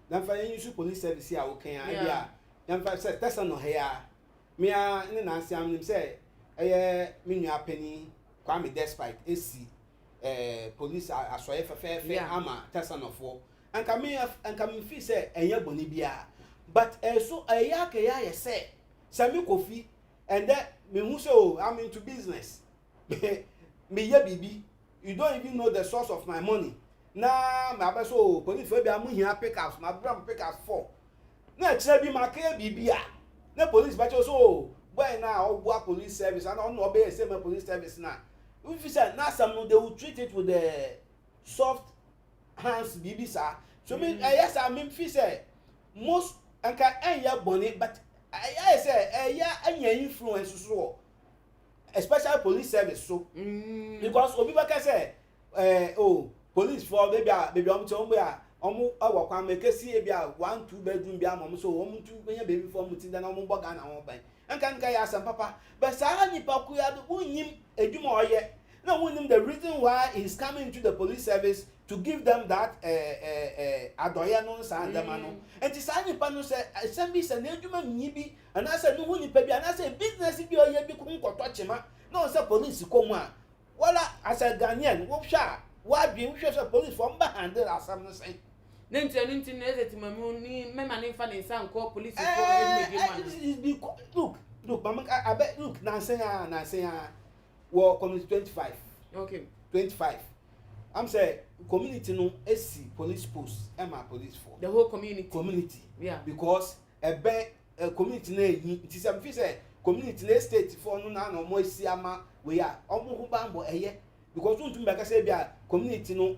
S7: dan fa yin su police service a wo kan a bi a dan fa se tesa no he a me a ni na nsiam nim se minu apeni kwa me despite esi police asoye fefe ama tesanofo anka me fi say enya boni bia but so eya ke ya say sami kofi and then me hu say oh I'm into business me ye bibi you don't even know the source of my money na me abeso police for bia mu hia pickups my brother pickups for na kire bi ma ke bibia na police ba cho so boy na ogwa police service and on no be say my police service na if you say now some they will treat it with the soft hands bibi sir so me yes I mean fi say most anka enya boni but I say enya influence so especially police service so because obi ba ka say police for baby am to be a omu awakwa mekesi e bia 1-2 bedroom bia mom so omu 2 benya baby for mutin na omu boga na won ban anka ya sam papa but sa nipa ku ya do unyim eduma oye no one the reason why he's coming into the police service to give them that adoya no san dem ano enti sa nipa no say sembi say na eduma nyibi and I say no hu nipa bi and I say business bi oye bi ku nkoto chema no say police komu a wala as a Ghanaian wo hwa wa bi wo hwa say police for mba handle asam no say
S5: nenti na ezetimamu ni mema ni fa ni san ko police for
S7: look mama I bet look na say well community 25
S5: okay
S7: 25 I'm say community no AC police post my police for
S5: the whole community
S7: yeah because a community na it is am say community na state for no na mo asi ama we are omo hu bambo because untum be ka say bia community no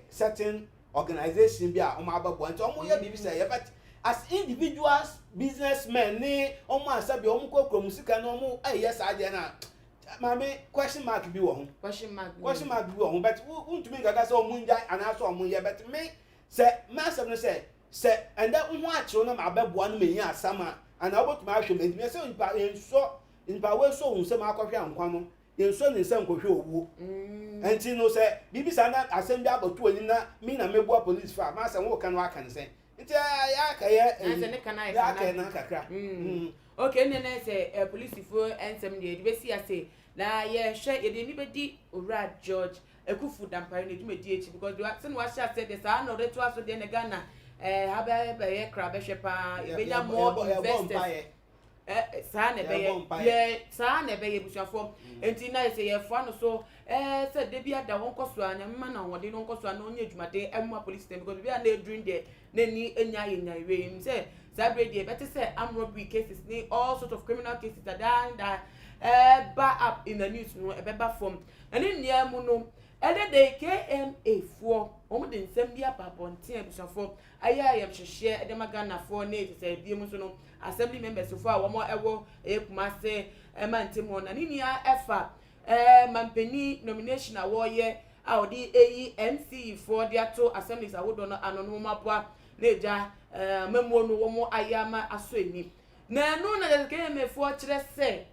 S7: certain organization bia omo ababo anti omo ye bibi say but as individuals businessmen ni omo asabi omo kokrom sika no omo sa de na Mame question mark bi wo ho. Question mark bi wo ho, but who to me gaga say omunja and aso omunye, but me say master no say and that who achiro na mabeboa no meyi asama and about my show me say in power so hu say makohwe ankwa no yenso ne nsem kohwe owu enti no say bibi sa na asem bi abotu ani na me na meboa police fa ma say wo kan wa kan say enti ya ka ye ne kan ya ka na kakra
S5: okay ne say police fo ensem de be si ase na ye hwe ye de ni bedi owura George ekufu dampare na edumedi echi because they say no share say the sa no re to aso de ne Ghana habe ye kra be hwe pa ebenya more investors sa na be ye busuafo enti na say ye fo no so say de bia da won koso anya mma na wode no koso na onye adwumade emma police station because bia na during there na ni enya we say sabre dey better say armed robbery cases ni all sort of criminal cases that back up in the news no eba form and in near mu no de KMA for omo de nsem bia paponten abusafo aya yem hwehwe de magana for na say bia mu so no assembly members for omo ewo ekumase mantemo na ninia efa mampeni nomination awoye a odi MC for dia to assemblies awodo no anono mapoa na eja memo no womo ayama aso eni na no na de KMA for kire se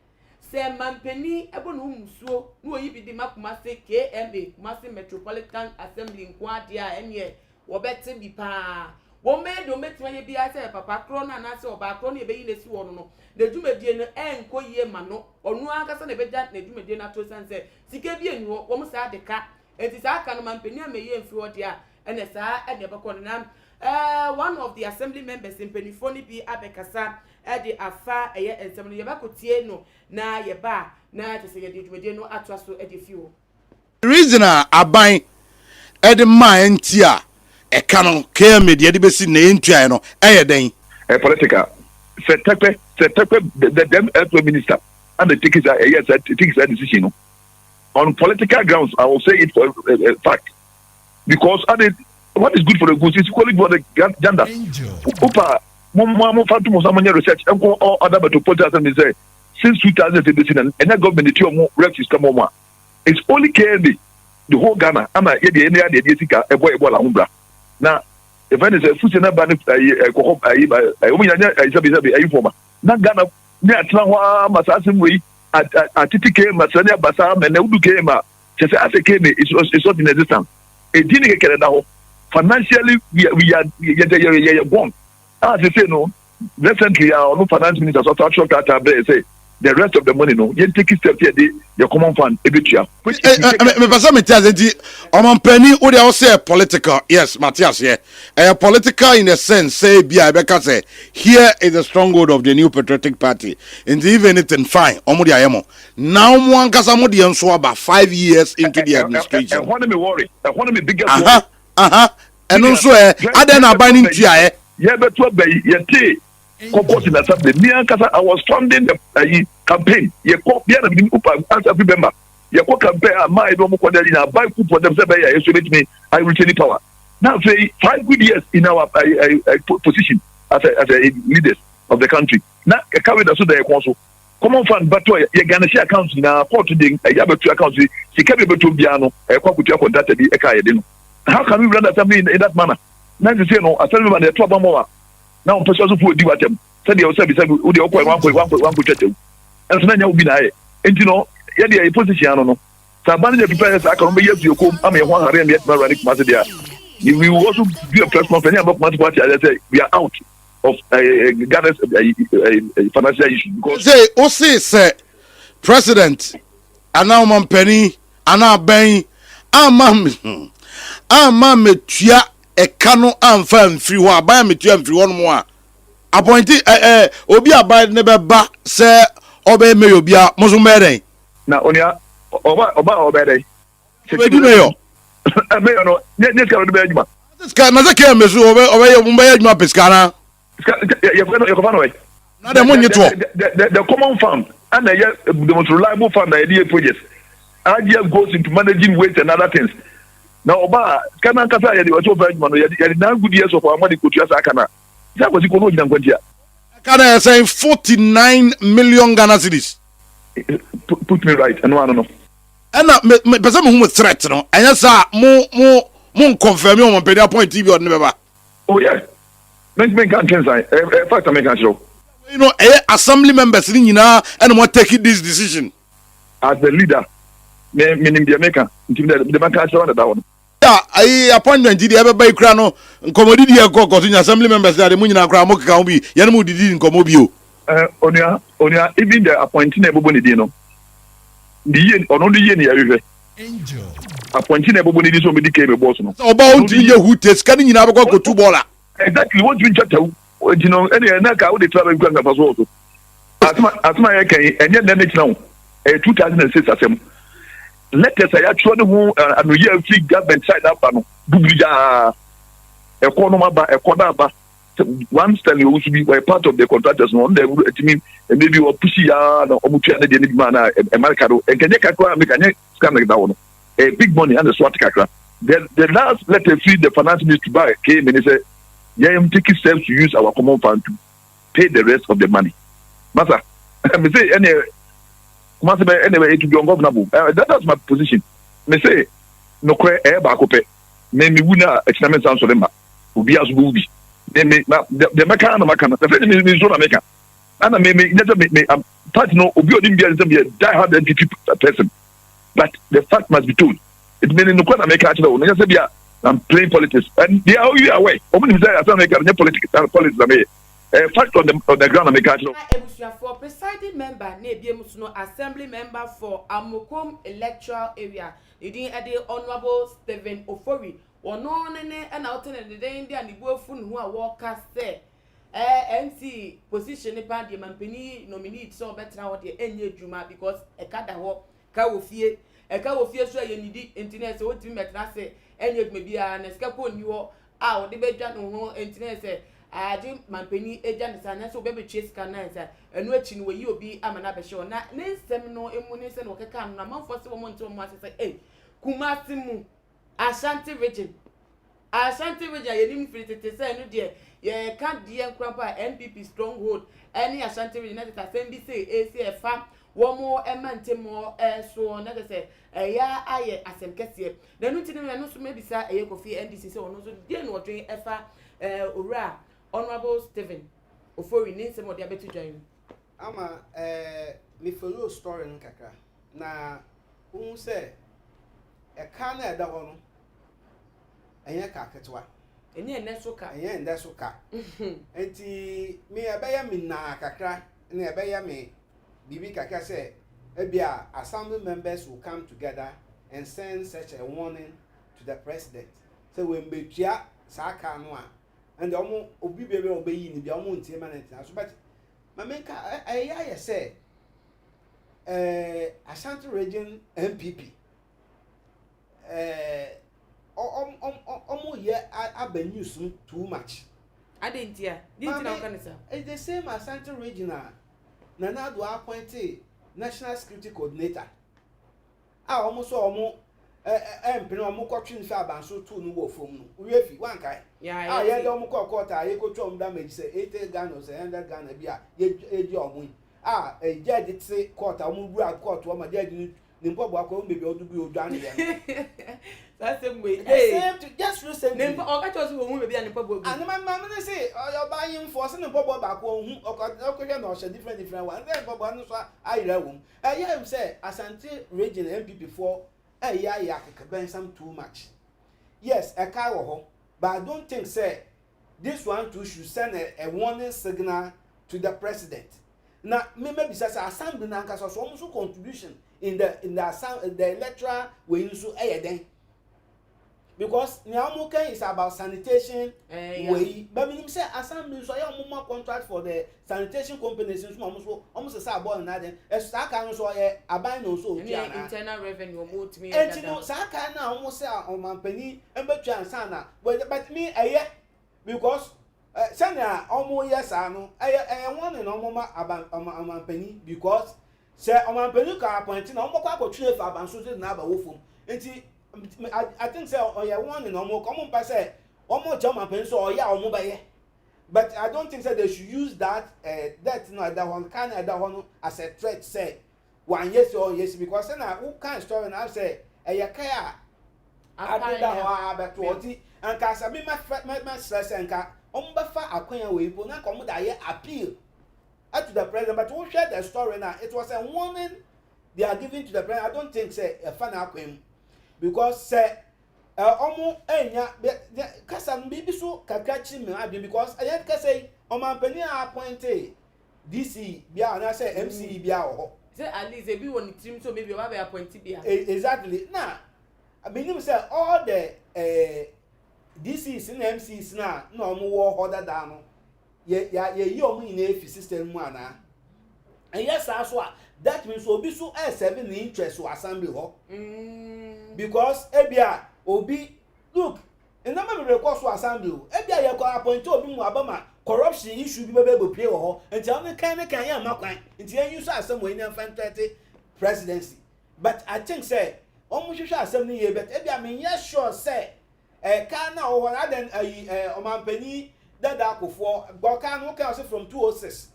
S5: mampeni ebo no musuo no oyi bi di makumase KMA Kumasi Metropolitan Assembly nkwadia enye wo bete bi pa wo medo metima ye bi ase papa kro na na se oba kro na ebe yi nesi wo no na dwumadie no enko yie ma no onu akasa na ebeja na dwumadie na to sanse sike bi enu wo mo sa deka enti sa aka no mampeni ameye mfi wo dia ene sa ene beko na one of the assembly members in Penifoni bi abekasa edi afa eye ensem no yebakotie no na yeba na tese ye dwumadie no atwaso edi fiwo
S3: reason aban edi man ntia e kanon KMA de besi na entua no den
S15: political se tepe the them minister and the take a decision no on political grounds. I will say it for a fact because what is good for the goose is equally for the gender. Opa mo fatu mo samanya research enko all other metropolitan and say since 2017 and that government the more Réfused come on. It's only KMA the whole Ghana ama ye de any ade sika ebo la humbra na if any say fusi na ba ni ko omunya isabi informa na Ghana ni atla ho masasem we atiti KMA masani abasa me na udu KMA se say ase KMA is not in existence e dini ke kere da ho financially we are born as they say no recently our no finance minister so actually say the rest of the money no you take step here the common fund ebitua which
S3: me pasa Matthias enti omanpani wo dey say political yes Matthias here political in a sense say bia ebeka say here is the stronghold of the new patriotic party and even anything fine omo dey ayemo now mo ankasa mo dey enso about 5 years into the administration
S15: and what me worry and what me biggest
S3: and also aden aban ntua
S15: yeah beto bay yete Kokos in assembly. I was funding the campaign. You call the answer member. You call campaign. My don't buy food for them. Say I retain power. Now say 5 good years in our position as a leaders of the country. Now carry the so the council. Common fund, but you gonna share accounts in our court today. You have 2 accounts. She can be able to be ano. How can we run assembly in that manner? Now you say no. Assembly man, they talk about more. Now person so do what them said they say we dey open 1.1 and so now we be na e and you know yeah the position no so ban dey prepare say aka no be you come am you wan hare me at running mass there we will also do a press conference about mass party I say we are out of Ghana's financial issue because
S3: say president ana omanpani ana ben ama metua ekano amfa mfiri ho aban metua mfiri ho no mo a appointed obi aban ne beba se obe me obi a mo so meren
S15: na onia oba dey
S3: we do mayor
S15: mayor no ne ska do be adwuma
S3: ska na ze ke mesu obe ye mo be adwuma pescara
S15: you go find
S3: na dem onye to
S15: the common fund and the most reliable fund that the projects idea goes into managing waste and other things. Now oba kana kasa ya di wato very man ya na good years of our money ko tuasa kana za ko siko no nyina nkwantia
S3: kana say 49 million Ghana cedis
S15: put me right, and no, I don't know.
S3: And me person who threat no. And yes, mo confirm you on Pedia Point TV or never.
S15: Oh yeah. Men can't change. Fact, I make sure.
S3: You know, assembly members in and want taking this decision.
S15: As the leader, meaning the American, the man can't show that one.
S3: Yeah, I appointment did ever buy crano, commodity continue assembly members that the Munina Gramo can be Yamu did in Comobio.
S15: Onya, even the appointing everybody, you know. The yen or only yen here.
S1: Angel.
S15: Appointing everybody is somebody came a boss.
S3: About you who takes canning in Abaco to Bola.
S15: Exactly what you chat, you know, any Naka would travel in Ghana as well. As my and yet then it's now 2006 as him. Let us say actually who and year free government side up and Bubuja a corner one stand you should be a part of the contractors no they would mean maybe or pushy or mutual the man America and can make scam down a big money and the SWAT kakra. The last letter free the finance minister to buy came and he said, yeah, I'm taking steps to use our common fund to pay the rest of the money. Master, I say anyway, it will be ungovernable. That's my position. Me say, no cry, back up. Maybe we na experiment sounds for them. Ubi as movie. The Macana, the friend is not American. And I may part no, Ubi Olympia be a die-hard NPP person. But the fact must be told. It means no one American actually. I'm playing politics. And they are all away. Open say as American politics. Fact on the ground American.
S5: For presiding member, assembly member for Amokom electoral area. The Honorable Stephen Ofori. And out in the day and the boyfriend who are workers there. MC position upon the Mampini nominee so better now the NJ Juma because a cat that walk Kawofie. A Kawofie so you need internet so what you met say NJ maybe an escape you are the bedjan no internet say. Jim Mampini agent and so baby chase cancer and watching where you be amana show. Na seminal immunization or can a month for 7 months to months say, hey, Kumasimu. Ashanti region, you didn't feel it to say, no dear, you can't dear grandpa NPP stronghold, any Ashanti region that SNBC, ACF, one more, a man, more, so another say, yeah, I as a cassia. The new thing I know maybe say a coffee NDC, so no, dear no drink ever, ura, Honorable Stephen, before we need some of the better join.
S7: I'm me follow story in Kaka. Na, who say, a canna da one. Enya kaketwa
S5: enye nesoka
S7: enye ndesoka enti me abeya me na kakra na abeya me bibi kakra say ebia assembly members will come together and send such a warning to the president so when betua saka no a and omo obi bebe obeyi ni bia omo ntie manant so but mamenka aye say Ashanti region MPP Abe news too much.
S5: I didn't hear. It's
S7: the same as Central Regional. Nana do appointed National Security Coordinator. I almost saw more more coaching Faban so two no from Refi one guy. Yeah, I had almost quarter. I go to damage say 80 guns, 100 guns, a job. A judge did say quarter, quarter, my judge. Nimpo maybe ought to be done.
S5: That's the way.
S7: Just recently.
S5: Or I told you maybe an impossible.
S7: And my mamma say, oh, you're buying for some bubble back home, or different one. Then Bob, I know. I hear him say, Ashanti region MP before, yeah, can some too much. Yes, a car, but I don't think, say, this one too should send a warning signal to the president. Now, maybe says assembly nanka so almost contribution in the electoral way you so then. Because Nyamuke is about sanitation way. But when you say assembly, so you have more contract for the sanitation companies. Almost a sabon and then a Saka so a bind also
S5: internal revenue moved me.
S7: And you know, Saka now almost say on my penny and but Sana. But me a year because Sanya almost yes, I know. I want an almost about penny because say on my penny car appointing almost opportunity for Abansu Naba Wolfum. I think so. Oh yeah, one and almost common per se. Almost jump and pencil or yeah, or mobile. But I don't think that they should use that. That's not that one kind of that one as a threat. Say one yes or yes because then who can story now say a kaya I did that ho abetoti and ka sabi my stress and ka ombefa akwanya we ipo na come that here appeal to the president but who share the story now it was a warning they are giving to the president. I don't think say a fan akwem because say omo enya kasa mbibi so kakachi me abi because I can say omampani appointed DC bia na say MC bia ho
S5: say at least e be one team so maybe we appointed bia
S7: exactly now I mean say all the DCs and MCs na omo wo order down no ye omo in a system mu ana and yes so that means obi so 7 interest to assembly ho because ebia obi look and number be request to assembly ebia ye ko appoint obi mu abama corruption issue bi be play ho nti on kan ya makwan nti yan use assembly in 2030 presidency but I think say omo hwehwe assembly ye but ebia me yes sure say kan na ho na den omampani dada akofo gboka no kan say from 206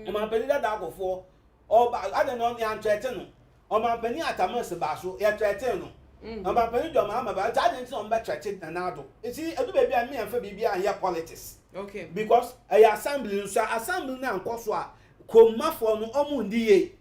S7: omampani dada akofo oba I don't know yan threaten no omampani atamas ba so ya threaten no omampani do ma ba ta den on ba threaten na nado enti edu be bia me anfa bibia ya politics
S5: okay
S7: because assembly so assembly na nkoso a komafo no omundiye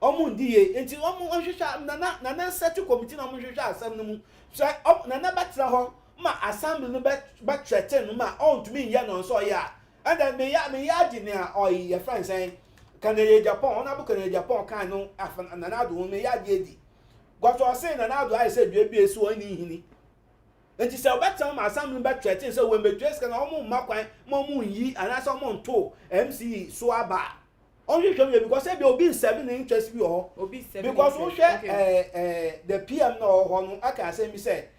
S7: omundiye enti ohwehwa na set committee na ohwehwa assembly mu so na batra ho ma assembly no ba threaten no ma on to me ya no so ya and then me ya gene or your friend saying Canada Japan na bu Canada Japan kan no na na do me ya di got to say na na do I say dwe bi esu oni hini enti say better ma assembly ba threaten so when be dress kan omo makwan mo yi anasa omo nto MC so aba only show me because say be obi 7 interest bi ho
S5: obi 7
S7: because we share the PM no ho no aka say me say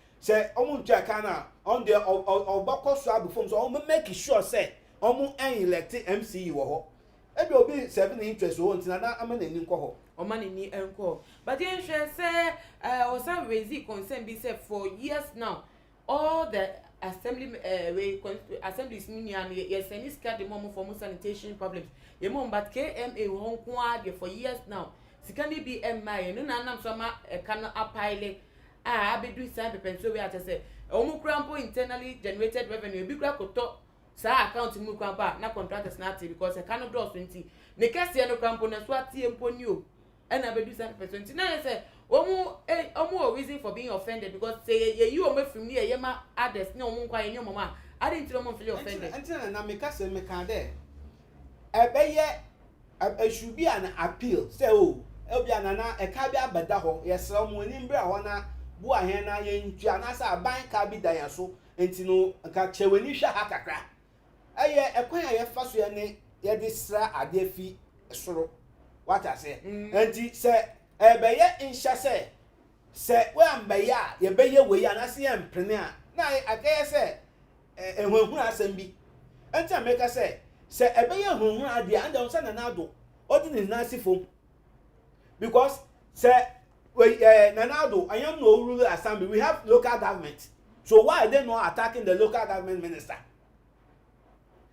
S7: omo ntia kana on the obako so abufom so omo make sure say omo elect MC wo ho ebi obi 7 interest ho ntina na amana ni nko ho
S5: omani ni enko but then she say osan raise concern be say for years now all the assemblies union yes any scared the mom for sanitation problems ye mom but KMA won kwa for years now sikani be MI no na nam so ma can apile abedu sign paper so we at say omu krampo internally generated revenue bi kra koto sa account mu krampa na contractors na ati because e cannot draw 20 ne kase no krampo na so ati empo ni o and abedu sign paper 20 na say omu reason for being offended because say you omo from here ye ma others na omu kwa ye omo I didn't know omo feel offended
S7: until na me kase me kan there e should be an appeal say obia na e ka bi abada ho yes omo ni mbra ho na bu ahen na ye ntua na sa ban ka bi dan so enti no nka chewani hwa ha kakra eye ekwan ya fa so ye ne ye disra ade fi soro what I say enti say ebeye insha say we ambe ya ye beye we ya na se ye mpene a na akaye say ehunhun asem bi enti ameka say ebeye ehunhun ade and on say na do odi ni na sifom because say Nanado, I am no rural assembly. We have local government. So why are they not attacking the local government minister?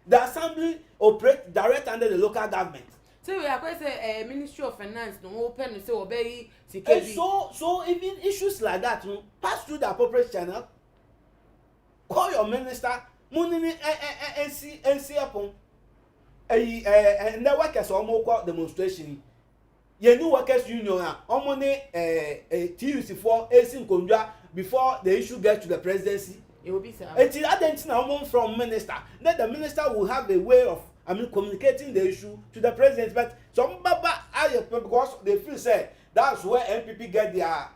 S7: The assembly operates direct under the local government.
S5: So we are going to say Ministry of Finance no open say obey security.
S7: So even issues like that, no, pass through the appropriate channel. Call your minister. Money NC upon and the workers almost demonstration. Ye new workers union omo ne TUC for AC Konja before the issue get to the presidency.
S5: It will be sir.
S7: Until identity omo from minister. Then the minister will have a way of communicating the issue to the president. But some baba because they feel say that's where NPP get their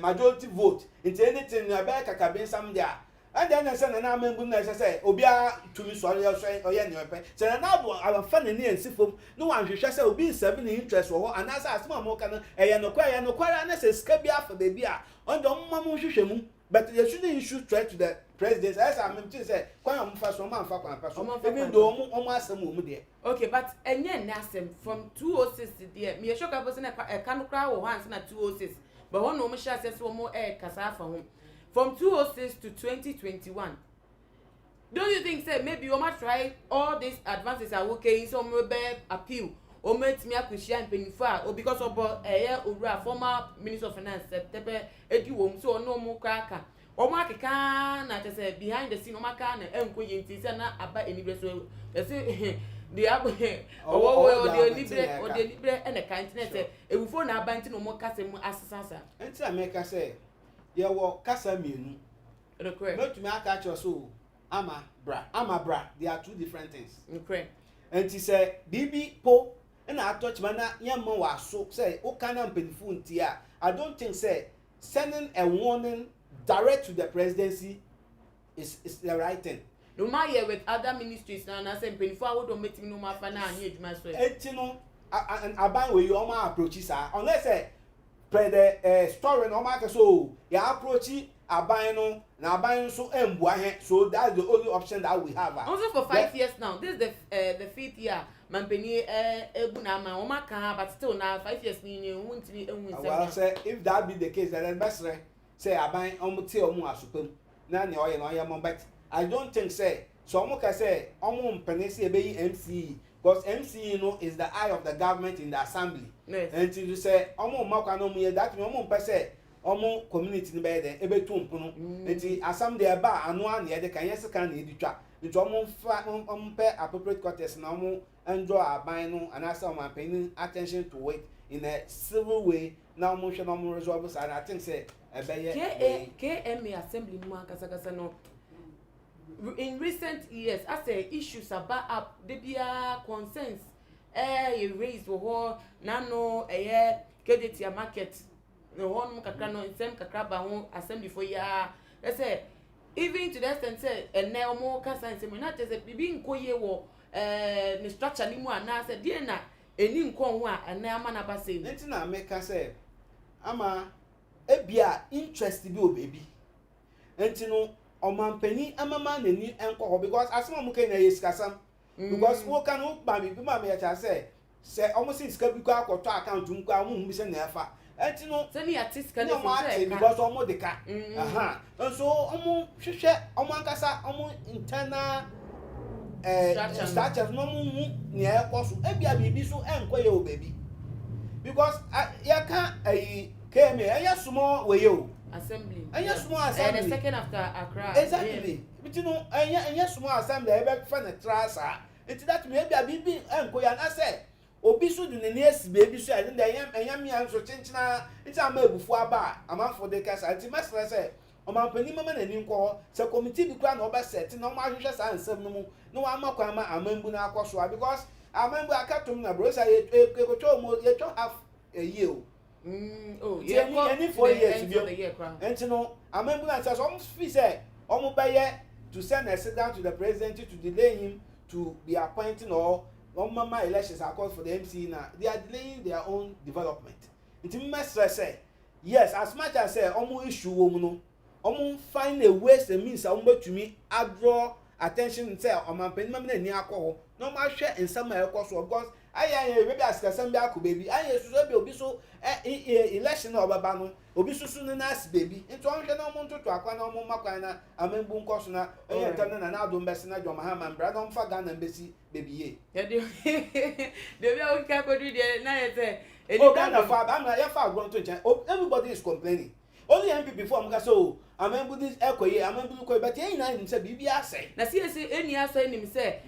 S7: majority vote. Into anything about Kakabin some there. And then I said, na membu na say obia to me so oye ni ope say na do our fan ni ensifom no wan hwehwe say obi 7 interest wo and as asma mo kan eye no kwara na say ska bia for baby a on do mma mo hwehwe mu but you shouldn't issue threat to the president as I mean to say kwan am fa so man fa kwan fa so even though omo asem mu de
S5: okay but enye na asem from 206 there me shock person e kan kra wo hands na 206 but won no mo sha say so mo kasa fa ho from 206 to 2021. Don't you think say maybe you might try all these advances are okay in some appeal o met me akushia mpenifo o because of owura former minister of finance tepe edi wom so no mo kraka o ma keka na tese behind the scene o ma ka na enko yenti se na aba enibre so say the abo o the libre and the continent ewufo na aba nti no mo kase mu asesasa
S7: enti ameka say ye wo kasa mienu
S5: correct
S7: not me aka cho so ama bra they are two different things
S5: correct
S7: enti say bibi po na atouch mana yamma wa so say o kana mpenfu nti a I don't think say sending a warning direct to the presidency is the right thing.
S5: No matter with other ministries now, na say mpenfu awo do meeting no ma fa na anye adwuma so
S7: enti no and aban we you ma approach sa unless say the story no ma so ya approach aban no na aban so embua he so that's the only option that we have.
S5: Also for 5 years now, this is the 5th year mampeni ebu na ma o maka but still na 5 years ni wuntini enwu
S7: well say if that be the case then best say aban omuti omu asupem na ne oye no oye mo but I don't think say so omu ka say omu mpene say ebeyi MCE because MCE no is the eye of the government in the assembly.
S5: Yes.
S7: And you say omu makwa no mu ye that omu mpe say omu community ni be there ebe tu mpuno enti assembly eba anu an ye de kan yes kan na editwa nti omu fa mpe appropriate quarters na omu enjoy aban no and asa omu paying attention to it in a civil way na omu hwe na omu resolve so I think say ebe
S5: KMA assembly no akasakasa no in recent years as issues about up the bia concerns raised ho na no kedetia market no one kakra no same kakra ba ho assembly for ya say even to the extent say ene omo kasa nsem na te say bibi nkoye wo ni structure ni mu ana say die na eni nko ho a ene ama na ba say
S7: nti na make say ama ebia interest bi o baby nti no omampani amama nani enko because asema mu kai na yesikasam because wo kan wo ba bi ma me ya say almost sika bi ko akoto account mu ko amu bi se na efa enti no
S5: se ni artist kan
S7: say because omo de ka so omo hwehwe omo ankasa omo internal structures no mu ni ekoso ebia bibi so enko ye o baby because ya kan came here small we you
S5: assembly
S7: small assembly
S5: the second after Accra
S7: exactly but you know small assembly e be fa na trasa it that maybe bibi enko ya na say obi so do ne esi baby so and then me an so chinchina it am ebufu aba amanfo de kasa it must say o man pani mama na ni nko se committee bi kwa na oba set na o ma hwehwe sa ansem no mu no wa makwa ma amambu na akoso because amambu akatum na bro say ekotwo mo ye twa half a year any 4 years to be and you know amambu na say some fee say omo baye to send a sit down to the president to delay him to be appointing or mama elections are called for the MC now. They are delaying their own development. It must say yes, as much as say omo issue woman, omo find a ways and means omo to me draw attention say omo pen mama ni akọ no ma hwe nsama ekoso because aye maybe as kasam akọ baby aye so be obi so election na obaba no obi susu ne nas baby into on hwe na omo ntoto akwa na omo makwa na amembu nkoso na aye tan na ado mbese na joma ha man brother mfa ga na mbesi baby ye
S5: de be o ka ko do de na ye say
S7: Ghana fa am na ya fa grown to change everybody is complaining only MP before am ga so amembu this ekoye amembu ko but yen na nim say bibi ase
S5: na see eni ase nim say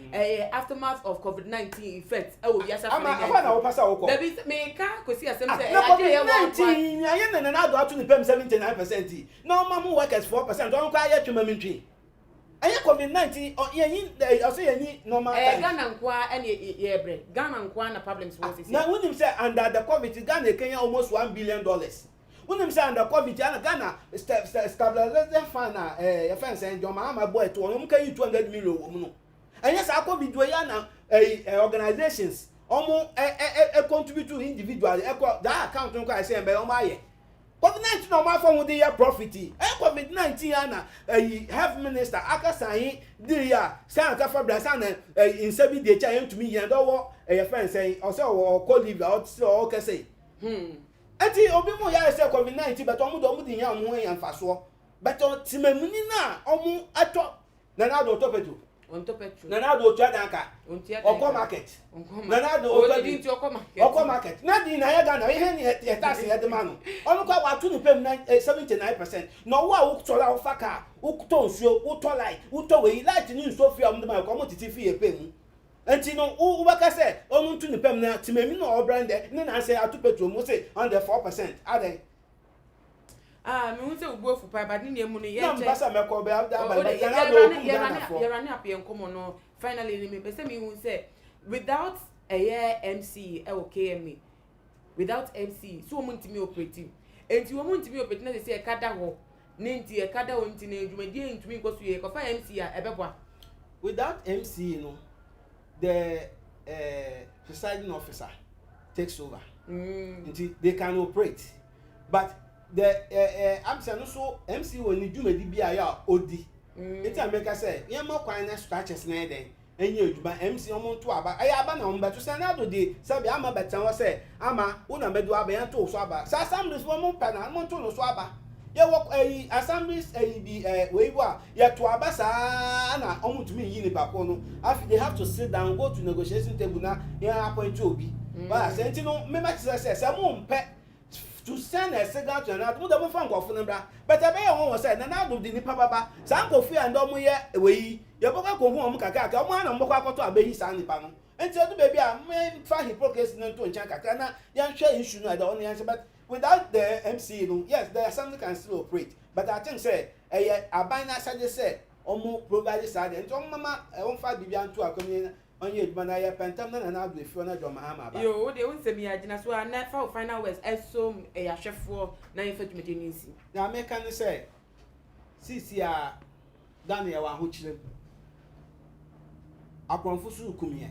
S5: aftermath of COVID-19 effect e wo bi asa
S7: ama afa na wo pasa wo ko
S5: baby me ka ko see asem say
S7: COVID-19 ayen na na do atu ni pem 79% no ma mu workers 4% don kwa ya twema mentwi ayen COVID-19 yen also yen normal time
S5: Ghana nkwa ene ye bre Ghana nkwa na problems wo see
S7: na when him say under the COVID Ghana Kenya almost $1 billion when him say under COVID Ghana stabilization fund na your friend say John Mahama boy to him can 200 million wo mu no and yes COVID do ya na organizations omo contribute to individual that account nko I say be omo aye COVID-19 no ma for the year profit COVID-19 ana health minister akasan di ya san ka for brasan in sebi de cha yem to me yan do wo your friend say o say o call leave out o ka say enti obi mo ya say COVID-19 but omo do omo di yan mo yan faso but timamuni na omo ato na na do topeto
S5: On top petrol.
S7: Nana do tua danka. Oko market. Nana do oko market. Na di na ya Ghana ihe ni e tax ya de manu. Onu kwa wa tu ni pem 79%. No wa wo tola wo faka, wo to nsuo, wo to light, wo to we light ni nsuo fi am de ma ko mo titi fi e pem. Enti no wo baka say onu tu ni pem na timemi no obrand ni na say atu petrol mo say under 4%. Ade
S5: me hu say ubo fu pa but ni emu no ye
S7: che. Na mbasa me ko be da ba
S5: ya rani apie nkomo no finally ni me be say me hu say without a year MC KMA without MC so mo ntimi operative enti wo mo ntimi operative na say e kada ho ne nti e kada ho nti na adwumadi ntimi nkoso ye ko fa MC a ebeboa
S7: without MC the presiding officer takes over nti they can operate but the I'm saying so MC will need dwumadi bia ya odi it America say ye mo kwan na structures na den enye adwuma MC omo to aba aya aba na omba to say na do de sabi ama betan wo say ama una medu aba yan to so aba sa assemblies wo mo pa na mo to no so aba ye wo assemblies bi we bo ye to aba sa na omo to me yi ni ba ko no after they have to sit down go to negotiation table na ye appoint obi ba say no me ma say mo mpe to send a signal to another mo dem fan go fun bra but e be ye won say na na do di ni pa baba san ko fi and omo ye we ye boka ko hu omo kaka ka omo na mo kwa kwato abeyi san ni pa no enti odu baby a me fa hypocrisy no to nchan kaka na yan hwe issue no da on yan but without the MC no yes there something can still operate but I think say aban na say say omo provide side enti omo mama won fa bibia nto akomi onye eduma na ya pentam na do efi na do mahama ba
S5: yo de won semi agina so na fa final words eso ya hwefo na ye fatumede nsi
S7: na me kan say sisi a Daniel wa ho chire akwonfo su kumie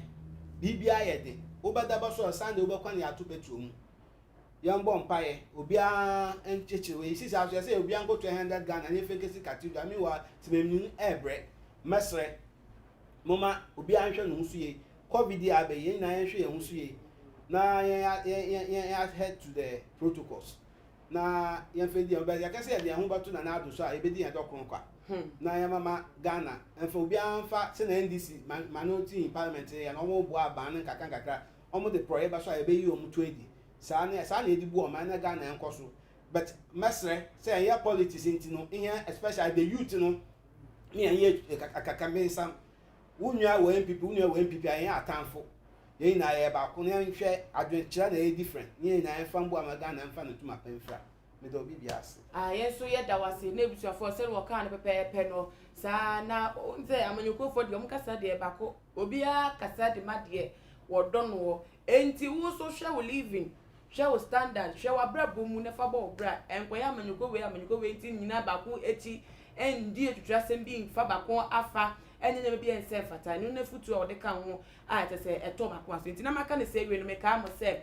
S7: bibia ye de obada ba so sande obekwa na atu petro mu yambo mpaye obia encheche we sisi a say obia ngo 200 Ghana na efekesi katidu ami wa timemnu ebre mesre mama obi anhwe no nso ye covid ya be ye na anhwe ye nso ye na ye head to the protocols na ye fedi obi ya kase ye ho bato na na ado so a ebedi ya dokon kwa na ye mama Ghana enfa obi anfa se na NDC minority in parliament ya na omo bu aban nkaka omo de pro eba so a ebeyi omo 20 sa na edibu o man na Ghana enkoso but mesre say ye politics intino ihe especially the youth no me ye akaka mensam unua we MPP ayen atanfo ye na ye ba ko ne nhwe adwenkyira na ye different ye na ye fambu amaga na mfa no tuma pemfra me do bibiase
S5: yes so ye da wase na ebusuafo se wo kan pepe no sa na nze amanyokofo de omkasa de ba ko obia kasa de made wo dono enti wo so hwe living hwe standard hwe abrabo mu ne fa ba obra enkoya amanyoko we enti nyina ba ko eti endi etwasem bi mfa ba ko afa enye me bi ense fata ni na futu o de kan ho a te se eto mako aso nti na maka ne se we no me ka mo se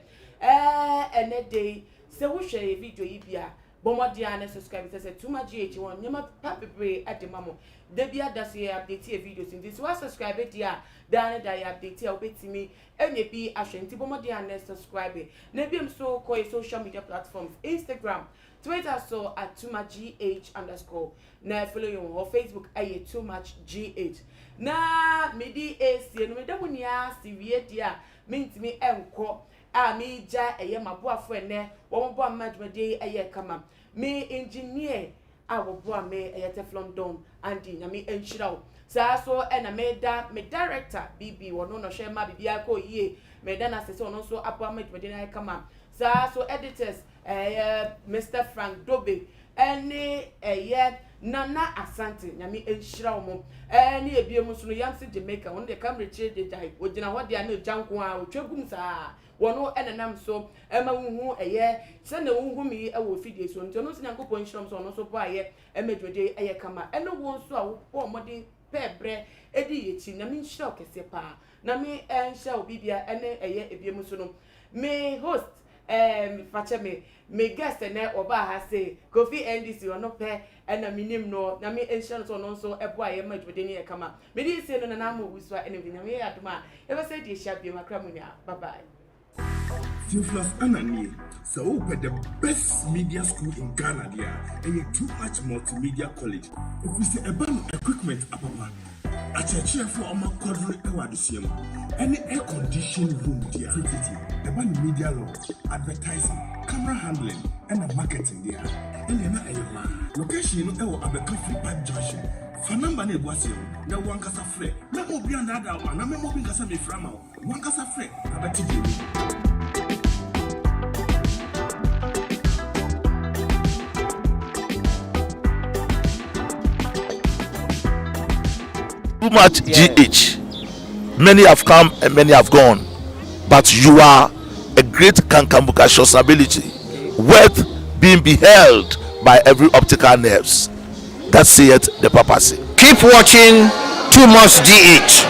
S5: ene dey se wo hwe video yi bia bomodia na subscribe se too much gh1 nyama papebre ademamo de bia da so ye update e videos nti so subscribe dia da ya update e obetimi enye bi ahwenti bomodia na subscribe na bi so ko social media platforms Instagram Twitter so at @too_much_gh_ na follow you on Facebook @too_much_gh na medi AC no medamu nia siwie dia mintimi enko a mi ja eye maboafo ene wo mbo amadwede eye kama me engineer a wo bo me eye Teflon Don andi na me enchirawo sa so na me da me director BB wono no hwe ma bibia ko yie me da na sese wono so abo amadwede na kama sa so editors Mr. Frank Dobe ene Nana Asante nyami enhira wo ni ebiem so no Yamsi Jamaica won de camera che de dai ogina ho de na janko a otwagum saa wono enenam so ema huhu se na huhu mi wo fidie so nti no sinyankopon nhyiram so no so bo emedwede kama ene wo so a wo modern pebre edi yechi na mi nhira okese pa na mi enhya obibia ene ebiem so no me host fache me guest na oba ha say Kofi NDC ono pe na minim no na me enhya so no so ebo aye madwede ne kama me di say no na na mo wuswa ene bi na me adoma e be say di hia bi makra munya bye bye
S1: Theophilus Anani, so open the best media school in Ghana there, and Too Much Multimedia College. If we say a equipment, akyerɛkyerɛfoɔ ɔma kɔdoro ɛwɔ adesua mu ɛne air condition room dia ɛba ne media law advertising camera handling ɛna marketing dia ɛna ɛyɛ hɔ location no ɛwɔ abɛka free park junction fa number na ebu ase na wankasa frɛ na obi andada wa na memo bi nkasa me frɛ ma wankasa frɛ abɛti di
S2: too much GH. Many have come and many have gone, but you are a great kankamukashos ability, worth being beheld by every optical nerves. That saith the papacy.
S16: Keep watching Too Much GH,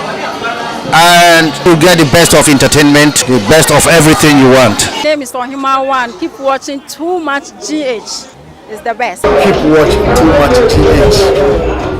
S16: and you get the best of entertainment, the best of everything you want.
S4: My name is Ohima One. Keep watching Too Much GH. It's the best.
S10: Keep watching Too Much GH.